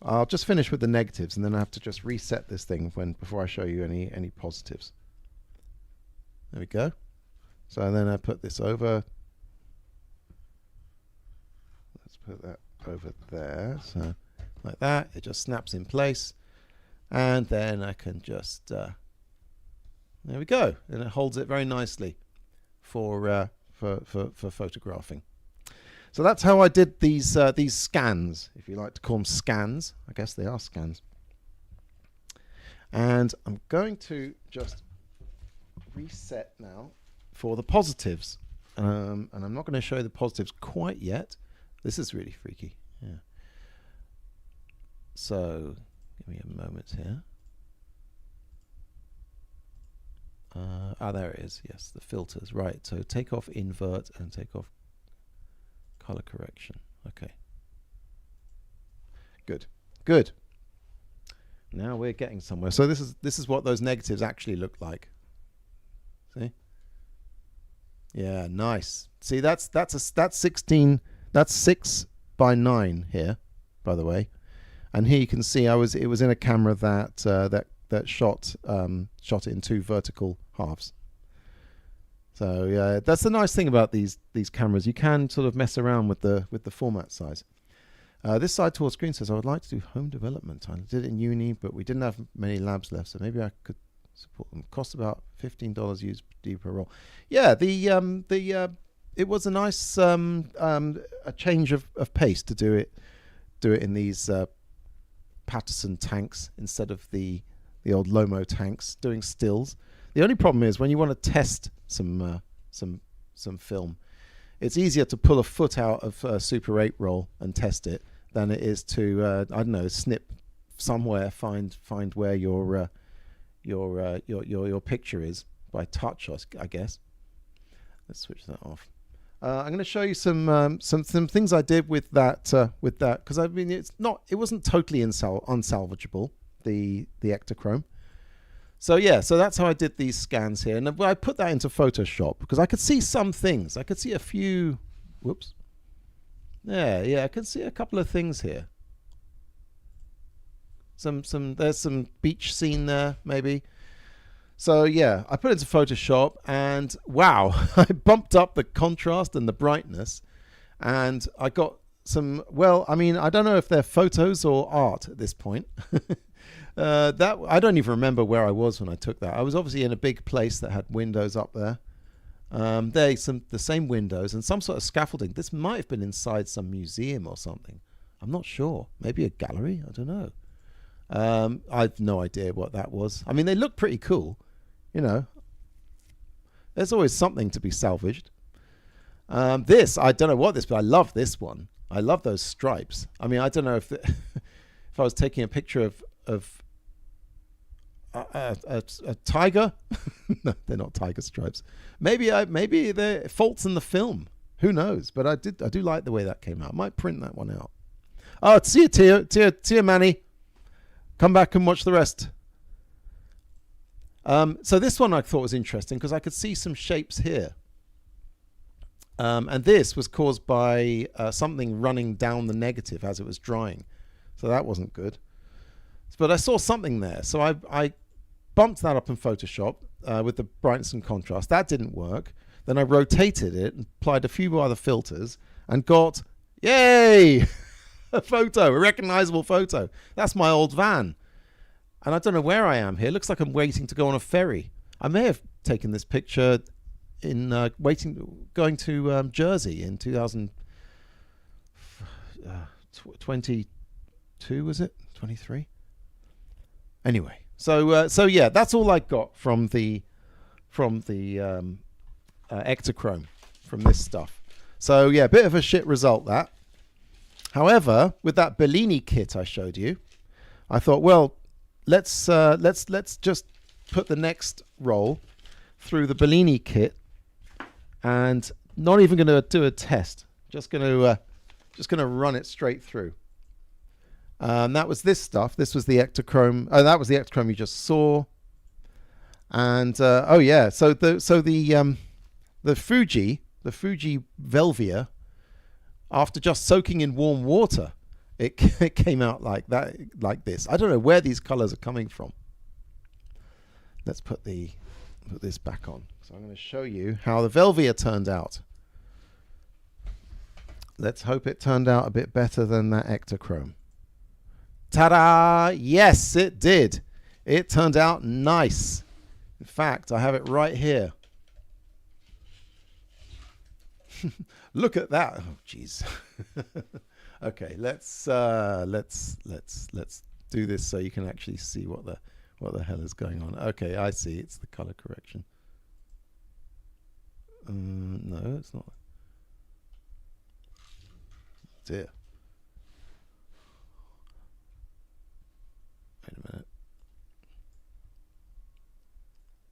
I'll just finish with the negatives, and then I have to just reset this thing before I show you any positives. There we go. So then I put this over. Let's put that over there. So like that, it just snaps in place, and then I can just there we go, and it holds it very nicely for photographing. So that's how I did these scans, if you like to call them scans. I guess they are scans. And I'm going to just reset now for the positives. And I'm not going to show you the positives quite yet. This is really freaky. Yeah. So give me a moment here. There it is. Yes, the filters. Right. So take off invert and take off color correction. Okay. Good. Now we're getting somewhere. So this is what those negatives actually look like. See? Yeah, nice. See, that's 16. That's 6 by 9 here, by the way. And here you can see it was in a camera that shot it in 2 vertical halves. So yeah, that's the nice thing about these cameras. You can sort of mess around with the format size. This side towards screen says, I would like to do home development. I did it in uni, but we didn't have many labs left, so maybe I could support them. Cost about $15 USD per roll. Yeah, it was a nice a change of pace to do it in these Paterson tanks instead of the old Lomo tanks doing stills. The only problem is when you want to test some film, it's easier to pull a foot out of a Super 8 roll and test it than it is to I don't know, snip somewhere, find where your picture is by touch, I guess. Let's switch that off. I'm going to show you some things I did with that because I mean it wasn't totally unsalvageable, the Ektachrome. So yeah, so that's how I did these scans here, and I put that into Photoshop because I could see some things. I could see a few. Whoops. Yeah, I can see a couple of things here. There's some beach scene there, maybe. So yeah, I put it into Photoshop, and wow, I bumped up the contrast and the brightness, and I got some. Well, I mean, I don't know if they're photos or art at this point. That I don't even remember where I was when I took that. I was obviously in a big place that had windows up there. The same windows and some sort of scaffolding. This might have been inside some museum or something. I'm not sure. Maybe a gallery. I don't know. I've no idea what that was. I mean, they look pretty cool. You know, there's always something to be salvaged. This, I don't know what this, but I love this one. I love those stripes. I mean, I don't know if if I was taking a picture of a tiger. No, they're not tiger stripes. Maybe they're faults in the film. Who knows? But I do like the way that came out. I might print that one out. Oh, see you, Tia, Manny. Come back and watch the rest. So this one I thought was interesting because I could see some shapes here. And this was caused by something running down the negative as it was drying. So that wasn't good. But I saw something there. So I bumped that up in Photoshop with the brightness and contrast. That didn't work. Then I rotated it and applied a few other filters and got, yay, a photo, a recognizable photo. That's my old van. And I don't know where I am here. It looks like I'm waiting to go on a ferry. I may have taken this picture in going to Jersey in 2022, was it? 23? Anyway, so yeah, that's all I got from the Ektachrome, from this stuff. So yeah, a bit of a shit result that. However, with that Bellini kit I showed you, I thought, well, let's just put the next roll through the Bellini kit, and not even going to do a test. Just going to run it straight through. That was this stuff. This was the Ektachrome. Oh, that was the Ektachrome you just saw. And oh yeah, so the Fuji Velvia, after just soaking in warm water, it came out like that, like this. I don't know where these colors are coming from. Let's put this back on. So I'm going to show you how the Velvia turned out. Let's hope it turned out a bit better than that Ektachrome. Ta-da! Yes, it did. It turned out nice. In fact, I have it right here. Look at that. Oh, jeez. Okay, let's do this so you can actually see what the hell is going on. Okay, I see. It's the color correction. No, it's not. Dear. Wait a minute.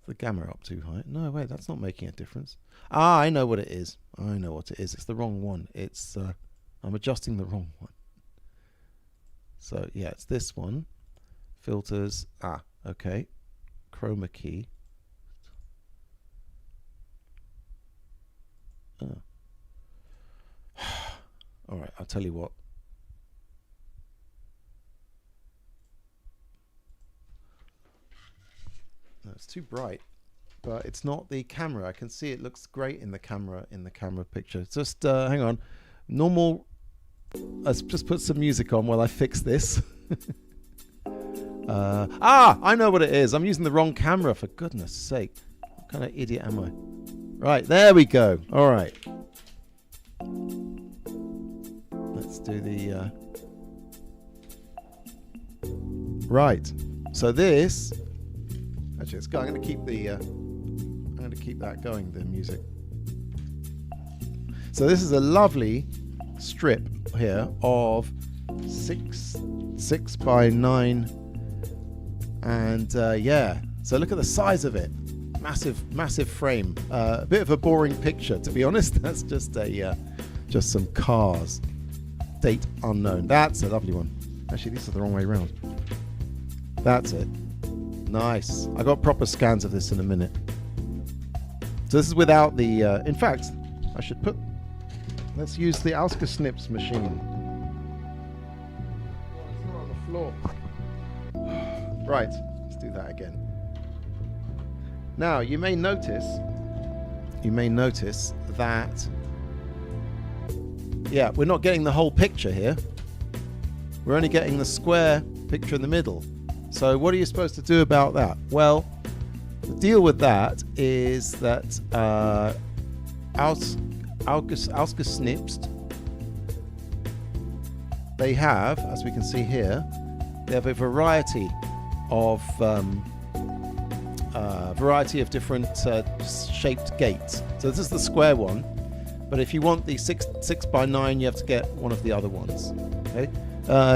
Is the gamma up too high? No, wait, that's not making a difference. Ah, I know what it is. I know what it is. It's the wrong one. It's I'm adjusting the wrong one. So yeah, it's this one. Filters. Ah, okay. Chroma key. Oh. All right, I'll tell you what. No, it's too bright, but it's not the camera. I can see it looks great in the camera picture. Just hang on. Normal. Let's just put some music on while I fix this. I know what it is. I'm using the wrong camera, for goodness sake. What kind of idiot am I? Right, there we go. All right. Let's do the right. So this actually, I'm going to keep the I'm going to keep that going, the music. So this is a lovely strip here of 6 by 9, and yeah. So look at the size of it. Massive frame. A bit of a boring picture, to be honest. That's just some cars. Date unknown. That's a lovely one. Actually, these are the wrong way around. That's it. Nice. I got proper scans of this in a minute. So this is without the. In fact, I should put. Let's use the Alska Snips machine. Well, it's not on the floor. Right. Let's do that again. Now you may notice that we're not getting the whole picture here. We're only getting the square picture in the middle. So what are you supposed to do about that? Well, the deal with that is that Ausgesnipst, they have, as we can see here, they have a variety of different shaped gates. So this is the square one, but if you want the 6x9, you have to get one of the other ones. Okay,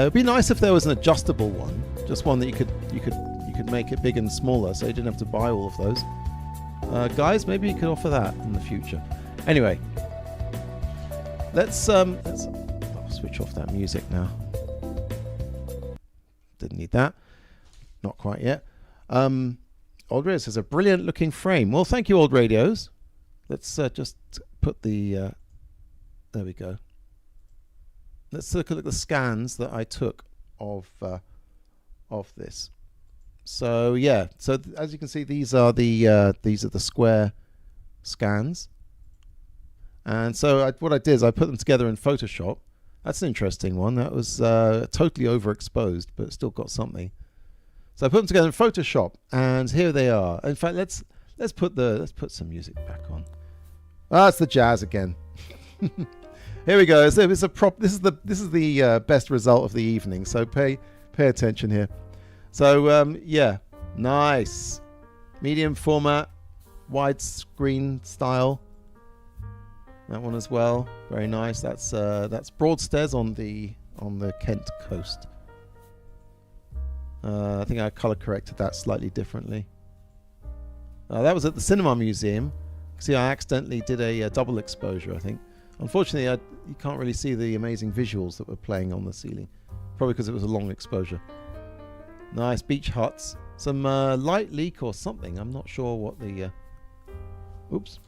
it'd be nice if there was an adjustable one, just one that you could make it big and smaller, so you didn't have to buy all of those. Guys, maybe you could offer that in the future. Anyway, let's I'll switch off that music now. Didn't need that. Not quite yet. Old Radio says a brilliant looking frame. Well, thank you, Old Radios. Let's just put the there we go. Let's look at the scans that I took of this. So as you can see, these are the square scans. And so what I did is I put them together in Photoshop. That's an interesting one. That was totally overexposed, but it still got something. So I put them together in Photoshop, and here they are. In fact, let's put some music back on. It's the jazz again. Here we go. So it's a prop. This is the best result of the evening. So pay attention here. So nice, medium format, widescreen style. That one as well, very nice. That's Broadstairs on the Kent coast. I think I color corrected that slightly differently. That was at the Cinema Museum. See, I accidentally did a double exposure, I think. Unfortunately, you can't really see the amazing visuals that were playing on the ceiling. Probably because it was a long exposure. Nice beach huts. Some light leak or something. I'm not sure what the... Oops.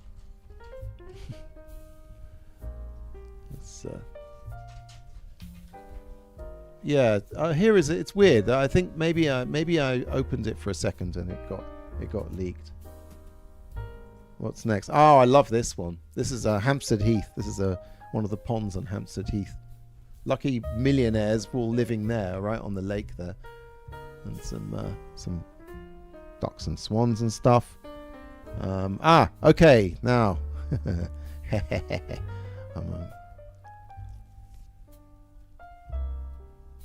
Here is it. It's weird. I think maybe I opened it for a second and it got leaked. What's next? Oh, I love this one. This is Hampstead Heath. This is one of the ponds on Hampstead Heath. Lucky millionaires were all living there, right on the lake there, and some ducks and swans and stuff. Okay, now.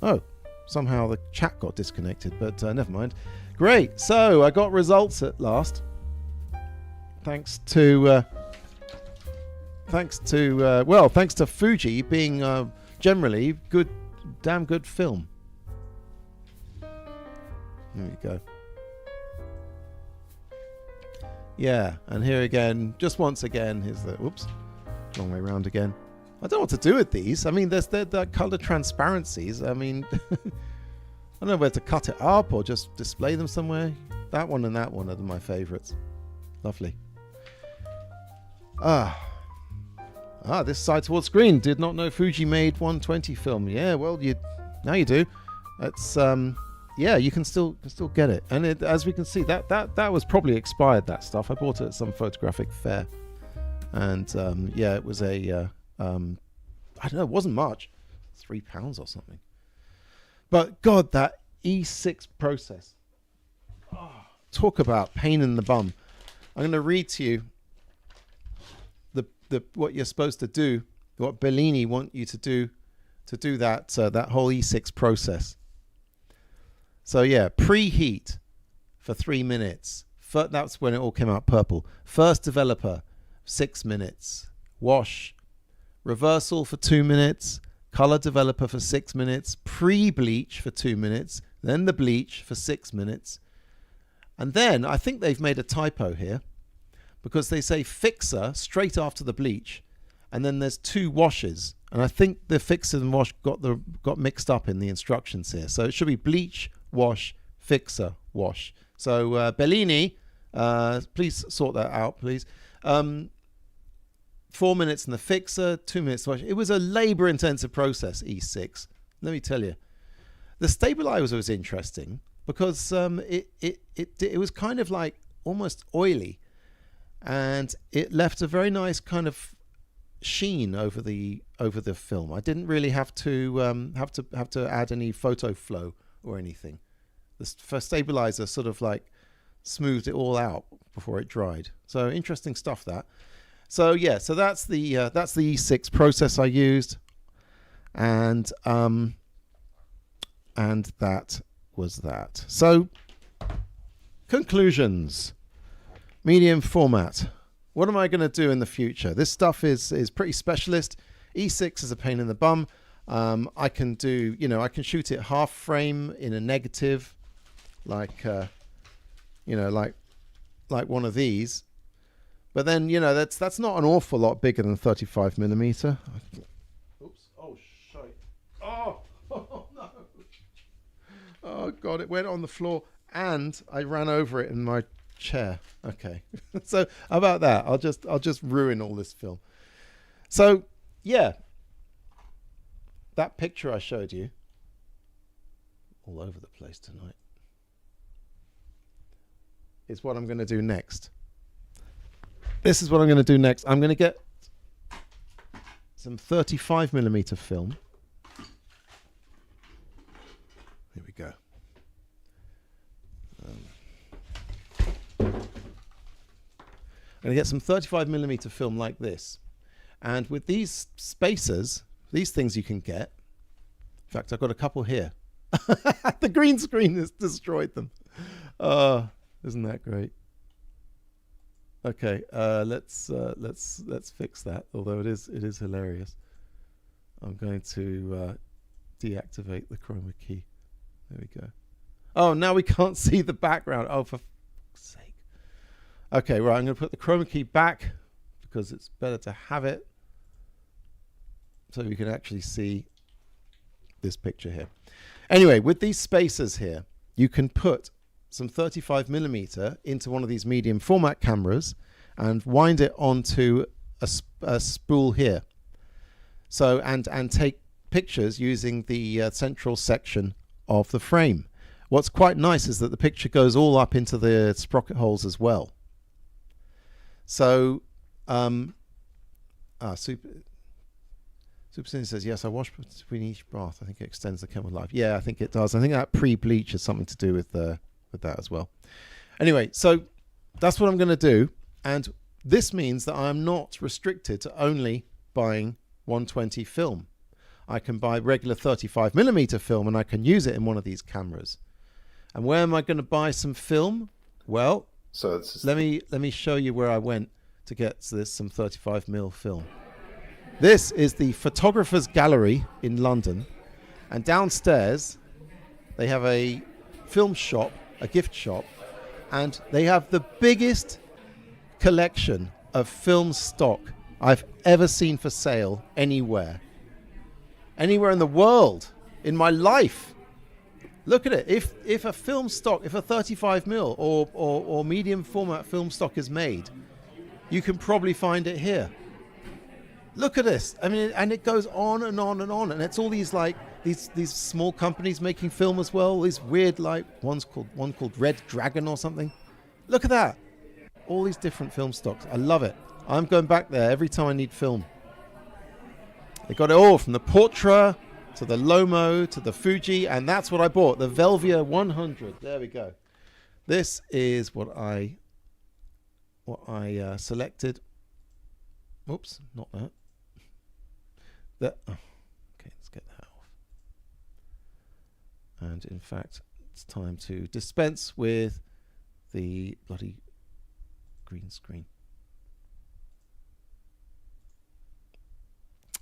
Oh, somehow the chat got disconnected, but never mind. Great, so I got results at last. Thanks to Fuji being generally damn good film. There we go. Yeah, and here again, just once again, here's the wrong way around again. I don't know what to do with these. I mean, there's the color transparencies. I mean, I don't know where to cut it up or just display them somewhere. That one and that one are my favorites. Lovely. This side towards screen. Did not know Fuji made 120 film. Yeah, well, now you do. It's you can still get it. And as we can see, that was probably expired. That stuff I bought it at some photographic fair, and it was a I don't know, it wasn't much, £3 or something. But God, that E6 process. Talk about pain in the bum. I'm going to read to you what you're supposed to do, what Bellini want you to do that whole E6 process. So preheat for 3 minutes. That's when it all came out purple. First developer, 6 minutes. Wash. Reversal for 2 minutes. Color developer for 6 minutes. Pre-bleach for 2 minutes. Then the bleach for 6 minutes. And then I think they've made a typo here, because they say fixer straight after the bleach, and then there's 2 washes, and I think the fixer and wash got mixed up in the instructions here. So it should be bleach, wash, fixer, wash. So Bellini, please sort that out, please. 4 minutes in the fixer, 2 minutes to wash. It was a labor-intensive process, E6. Let me tell you. The stabilizer was interesting because it was kind of like almost oily, and it left a very nice kind of sheen over the film. I didn't really have to add any photo flow or anything. The stabilizer sort of like smoothed it all out before it dried. So interesting stuff that. So yeah, so that's the E6 process I used, and that was that. So conclusions. Medium format. What am I going to do in the future? This stuff is pretty specialist. E6 is a pain in the bum. I can do, I can shoot it half frame in a negative, like one of these. But then, that's not an awful lot bigger than 35 millimeter. Oops. Oh, shite. Oh, oh no. Oh God, it went on the floor and I ran over it in my chair. Okay. So how about that? I'll just ruin all this film. So yeah, that picture I showed you, all over the place tonight, is what I'm going to do next. This is what I'm going to do next. I'm going to get some 35 millimeter film. Here we go. I'm going to get some 35 millimeter film like this. And with these spacers, these things you can get. In fact, I've got a couple here. The green screen has destroyed them. Isn't that great? Okay, let's fix that. Although it is hilarious. I'm going to deactivate the chroma key. There we go. Oh, now we can't see the background. Oh, for fuck's sake. Okay, right. I'm going to put the chroma key back because it's better to have it so you can actually see this picture here. Anyway, with these spacers here, you can put some 35 millimeter into one of these medium format cameras and wind it onto a spool here. So and take pictures using the central section of the frame. What's quite nice is that the picture goes all up into the sprocket holes as well. So Super Cine says, yes, I wash between each bath. I think it extends the camera life. Yeah, I think it does. I think that pre-bleach has something to do with that as well. Anyway, so that's what I'm going to do. And this means that I'm not restricted to only buying 120 film. I can buy regular 35 millimeter film and I can use it in one of these cameras. And where am I going to buy some film? Well, so let me show you where I went to get some 35 mil film. This is the Photographer's Gallery in London, and downstairs they have a film shop, a gift shop, and they have the biggest collection of film stock I've ever seen for sale anywhere in the world, in my life. Look at it. If a film stock, if a 35 mil or medium format film stock is made, you can probably find it here. Look at this. I mean, and it goes on and on and on, and it's all these like these small companies making film as well. These weird like one called Red Dragon or something. Look at that. All these different film stocks. I love it. I'm going back there every time I need film. They got it all from the Portra to the Lomo to the Fuji, and that's what I bought, the Velvia 100. There we go. This is what I selected. Oops, not that. Okay, let's get that off. And in fact, it's time to dispense with the bloody green screen,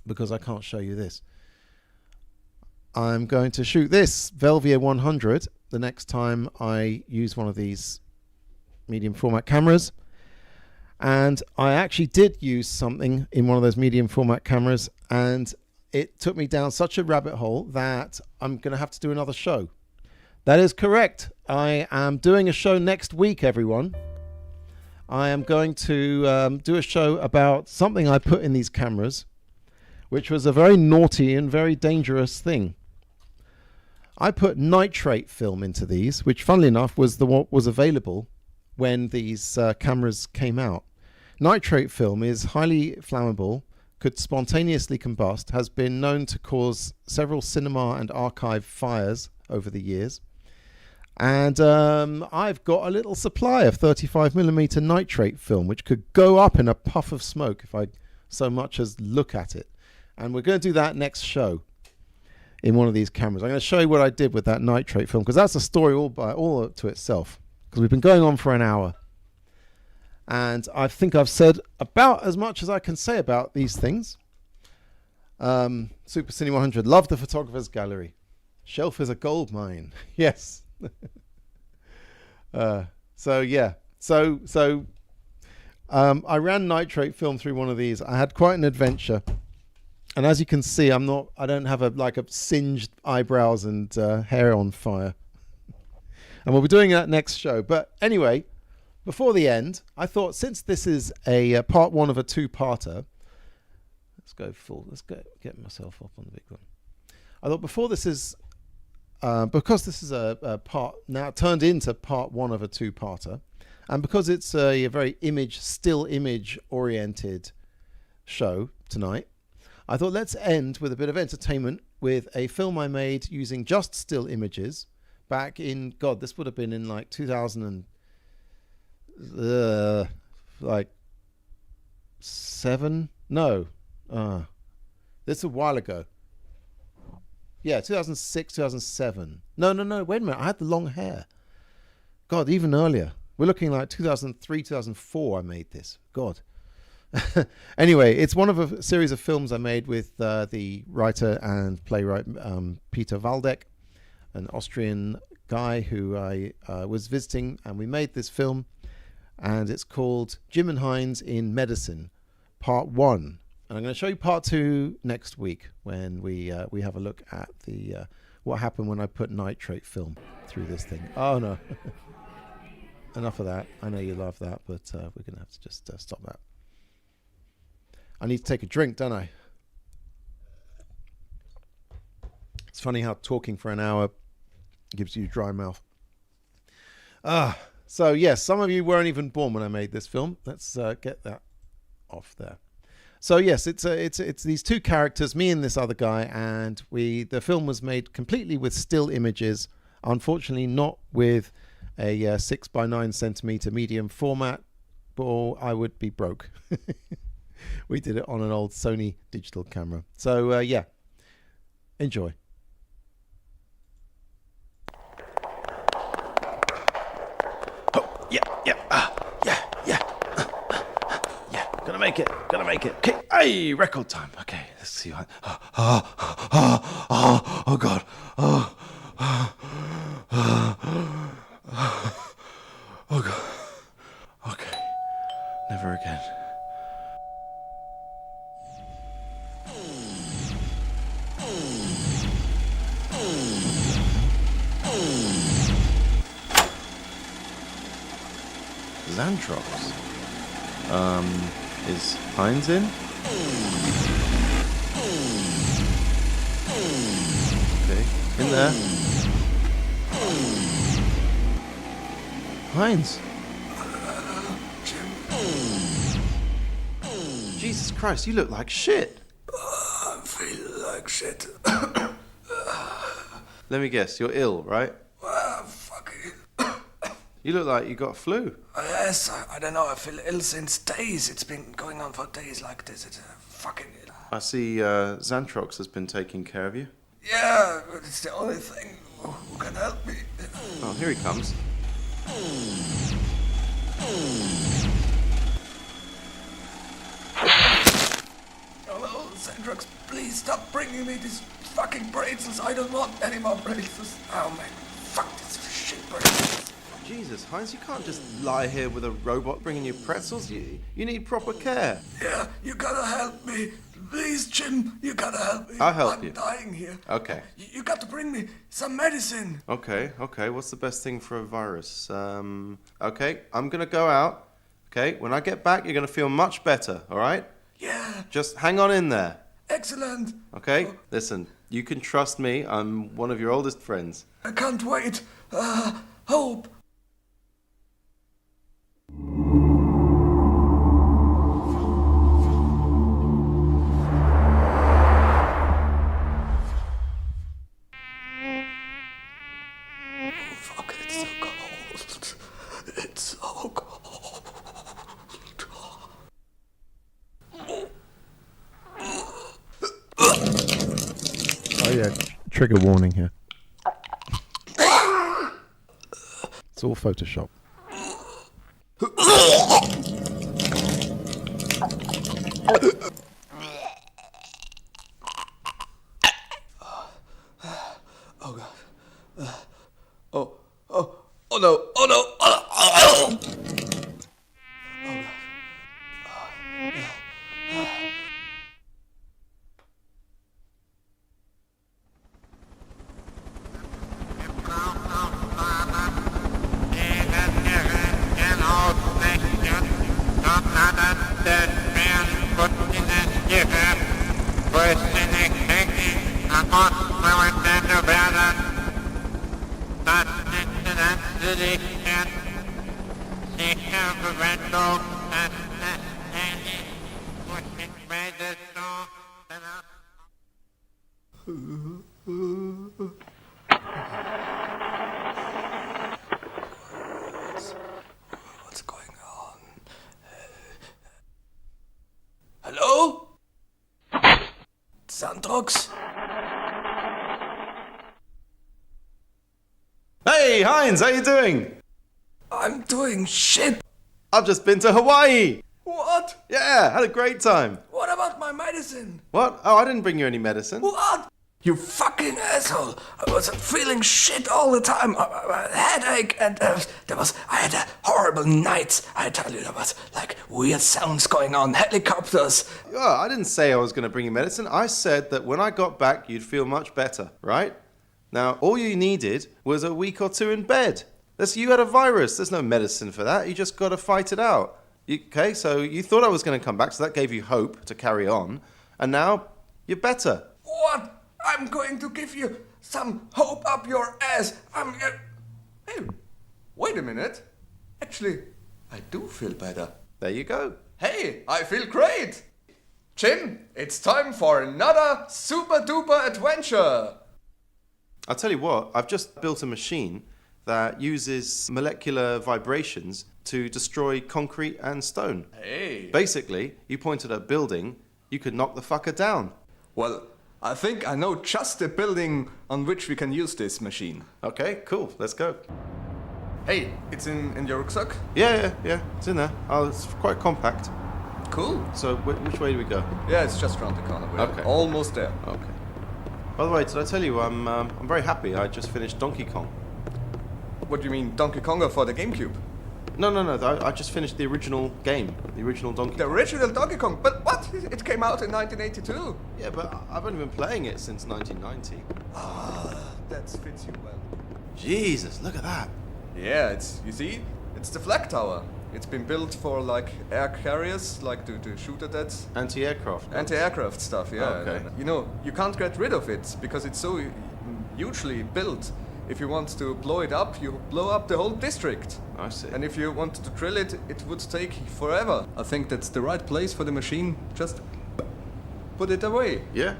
because I can't show you this. I'm going to shoot this Velvia 100 the next time I use one of these medium format cameras. And I actually did use something in one of those medium format cameras, and it took me down such a rabbit hole that I'm going to have to do another show. That is correct. I am doing a show next week, everyone. I am going to do a show about something I put in these cameras, which was a very naughty and very dangerous thing. I put nitrate film into these, which funnily enough was what was available when these cameras came out. Nitrate film is highly flammable, could spontaneously combust, has been known to cause several cinema and archive fires over the years. And I've got a little supply of 35mm nitrate film, which could go up in a puff of smoke if I so much as look at it. And we're going to do that next show in one of these cameras. I'm going to show you what I did with that nitrate film, because that's a story all to itself, because we've been going on for an hour. And I think I've said about as much as I can say about these things. Super Cine 100, love the photographer's gallery. Shelf is a gold mine. Yes. So yeah. So I ran nitrate film through one of these. I had quite an adventure. And as you can see, I don't have a singed eyebrows and hair on fire. And we'll be doing that next show. But anyway, before the end, I thought, since this is a part one of a two-parter, let's get myself up on the big one. I thought before this is, because this is a part now turned into part one of a two-parter, and because it's a very still image oriented show tonight, I thought let's end with a bit of entertainment with a film I made using just still images back in, God, this would have been in like 2007? No. This is a while ago. Yeah, 2006, 2007. No, wait a minute. I had the long hair. God, even earlier. We're looking like 2003, 2004 I made this. God. Anyway, it's one of a series of films I made with the writer and playwright Peter Waldeck, an Austrian guy who I was visiting, and we made this film, and it's called Jim and Heinz in Medicine, Part 1. And I'm going to show you Part 2 next week when we have a look at the what happened when I put nitrate film through this thing. Oh, no. Enough of that. I know you love that, but we're going to have to just stop that. I need to take a drink, don't I? It's funny how talking for an hour gives you dry mouth. So yes, some of you weren't even born when I made this film. Let's get that off there. So yes, it's these two characters, me and this other guy, and the film was made completely with still images. Unfortunately, not with a 6x9 centimeter medium format, or I would be broke. We did it on an old Sony digital camera. So yeah, enjoy. Oh, yeah. Gonna make it. Okay, hey, record time. Okay, let's see. Oh God. Oh God. Okay, never again. Xantrox. Is Heinz in? Okay, in there. Heinz. Jesus Christ, you look like shit. I feel like shit. Let me guess, you're ill, right? Fuck it. You look like you got flu. Yes, I don't know. I feel ill since days. It's been going on for days like this. It's fucking ill. I see Xantrox has been taking care of you. Yeah, but it's the only thing who can help me. Oh, here he comes. Hello, Xantrox, please stop bringing me these fucking pretzels. I don't want any more pretzels. Oh man, fuck this shit pretzels. Jesus, Heinz, you can't just lie here with a robot bringing you pretzels. You need proper care. Yeah, you gotta help me. Please, Jim, you gotta help me. I'll help you. I'm dying here. Okay. You got to bring me some medicine. Okay. What's the best thing for a virus? Okay, I'm gonna go out. Okay, when I get back, you're gonna feel much better, all right? Yeah. Just hang on in there. Excellent. Okay? Listen, you can trust me. I'm one of your oldest friends. I can't wait. Hope. fuck, it's so cold. It's so cold. Oh yeah, trigger warning here. It's all Photoshop. Oh god. Oh no, oh no, oh god. What's going on? Hello? Sandrox? Hey, Heinz, how you doing? I'm doing shit. I've just been to Hawaii. What? Yeah, had a great time. What about my medicine? What? Oh, I didn't bring you any medicine. What? You fucking asshole! I was feeling shit all the time. A headache, and I had a horrible night. I tell you, there was like weird sounds going on, helicopters. Yeah, I didn't say I was going to bring you medicine. I said that when I got back, you'd feel much better, right? Now, all you needed was a week or two in bed. You had a virus. There's no medicine for that. You just got to fight it out. Okay, so you thought I was going to come back, so that gave you hope to carry on. And now, you're better. What? I'm going to give you some hope up your ass. Hey, wait a minute. Actually, I do feel better. There you go. Hey, I feel great. Jim, it's time for another super duper adventure. I'll tell you what, I've just built a machine that uses molecular vibrations to destroy concrete and stone. Hey. Basically, you point at a building, you could knock the fucker down. Well, I think I know just the building on which we can use this machine. Okay, cool, let's go. Hey, it's in your rucksack? Yeah, it's in there. Oh, it's quite compact. Cool. So, which way do we go? Yeah, it's just around the corner. We're Okay. almost there. Okay. By the way, did I tell you I'm very happy? I just finished Donkey Kong. What do you mean, Donkey Konga for the GameCube? No. I just finished the original game, the original Donkey The Kong. original Donkey Kong? But what? It came out in 1982. Yeah, but I've only been playing it since 1990. That fits you well. Jesus, look at that. Yeah, you see, it's the flag tower. It's been built for like air carriers, like to shoot at that. Anti-aircraft. Anti-aircraft stuff, yeah. Okay. You know, you can't get rid of it because it's so hugely built. If you want to blow it up, you blow up the whole district. I see. And if you want to drill it, it would take forever. I think that's the right place for the machine. Just put it away. Yeah.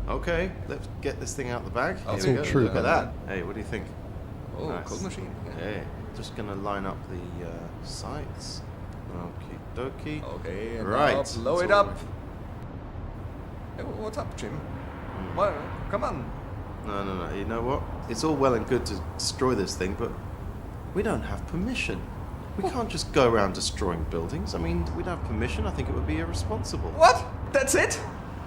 Okay. Let's get this thing out the bag. It's Here we all go. true. Look at that. Hey, what do you think? Oh, Nice. cool machine. Hey, just gonna line up the sights. Okie dokie. Okay, and Right. now blow it's it all up. right. Hey, what's up, Jim? Well, come on. No. You know what? It's all well and good to destroy this thing, but we don't have permission. We can't just go around destroying buildings. I mean, we don't have permission. I think it would be irresponsible. What? That's it?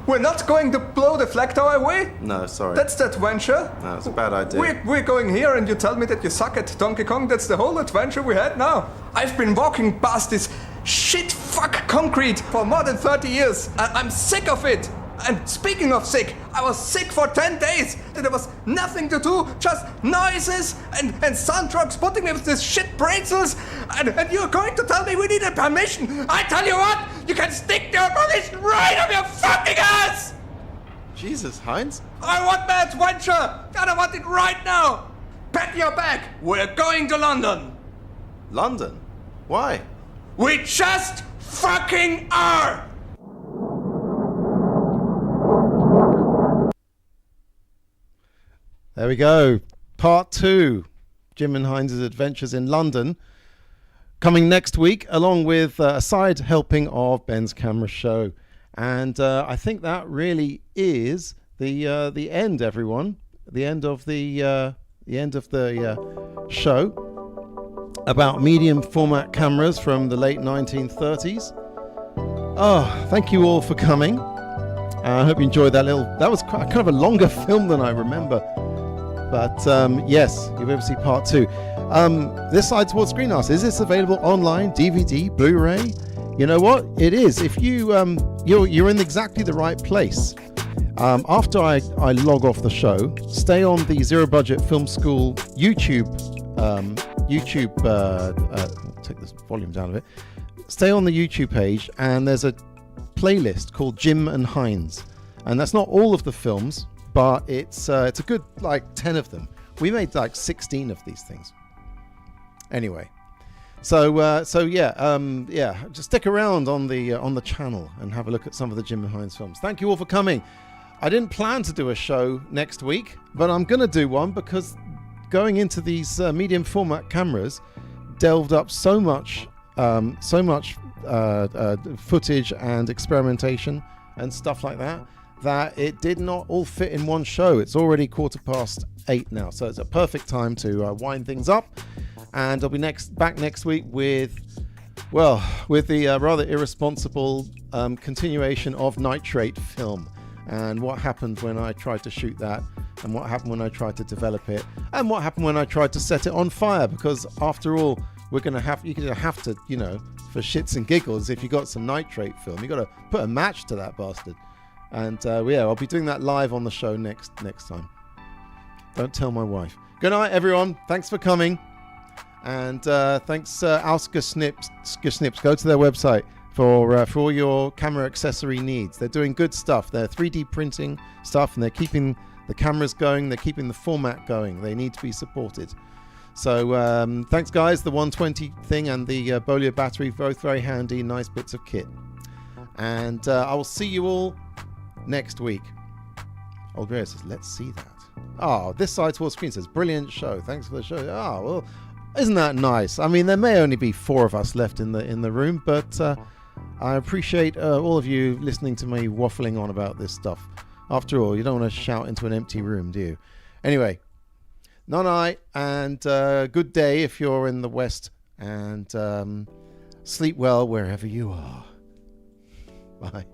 We're not going to blow the flag tower away? No, sorry. That's the adventure? No, it's a bad idea. We're going here and you tell me that you suck at Donkey Kong? That's the whole adventure we had now. I've been walking past this shit fuck concrete for more than 30 years. I'm sick of it. And speaking of sick, I was sick for 10 days. There was nothing to do, just noises and sun trucks putting me with this shit pretzels. And you're going to tell me we need a permission? I tell you what, you can stick your permission right up your fucking ass! Jesus, Heinz? I want my adventure! And I want it right now! Pack your bag! We're going to London! London? Why? We just fucking are! There we go. Part 2. Jim and Heinz's Adventures in London, coming next week, along with a side helping of Ben's Camera Show. And I think that really is the end, everyone. The end of the show about medium format cameras from the late 1930s. Oh, thank you all for coming. I hope you enjoyed that little. That was kind of a longer film than I remember. But yes, you'll be able to see part 2. This Side Towards Screen asks, is this available online, DVD, Blu-ray? You know what? It is. If you're in exactly the right place. After I log off the show, stay on the Zero Budget Film School YouTube. Take this volume down a bit. Stay on the YouTube page, and there's a playlist called Jim and Heinz, and that's not all of the films, but it's a good 10 of them. We made 16 of these things. Anyway, so just stick around on the channel and have a look at some of the Jim and Heinz films. Thank you all for coming. I didn't plan to do a show next week, but I'm gonna do one because going into these medium format cameras delved up so much footage and experimentation and stuff like that it did not all fit in one show. It's already 8:15 now, so it's a perfect time to wind things up. And I'll be back next week with the rather irresponsible continuation of Nitrate film, and what happened when I tried to shoot that, and what happened when I tried to develop it, and what happened when I tried to set it on fire. Because after all, you're gonna have to, for shits and giggles, if you got some nitrate film, you got to put a match to that bastard. And I'll be doing that live on the show next time. Don't tell my wife. Good night, everyone. Thanks for coming, and thanks, Ausker Snips. Go to their website for all your camera accessory needs. They're doing good stuff. They're 3D printing stuff, and they're keeping the cameras going. They're keeping the format going. They need to be supported. So thanks, guys. The 120 thing and the Bolio battery, both very handy, nice bits of kit. And I will see you all next week. Old Rare says, let's see that. Oh, This Side Towards Screen says, brilliant show. Thanks for the show. Oh, well, isn't that nice? I mean, there may only be 4 of us left in the room, but I appreciate all of you listening to me waffling on about this stuff. After all, you don't want to shout into an empty room, do you? Anyway, night, and good day if you're in the West, and sleep well wherever you are. Bye.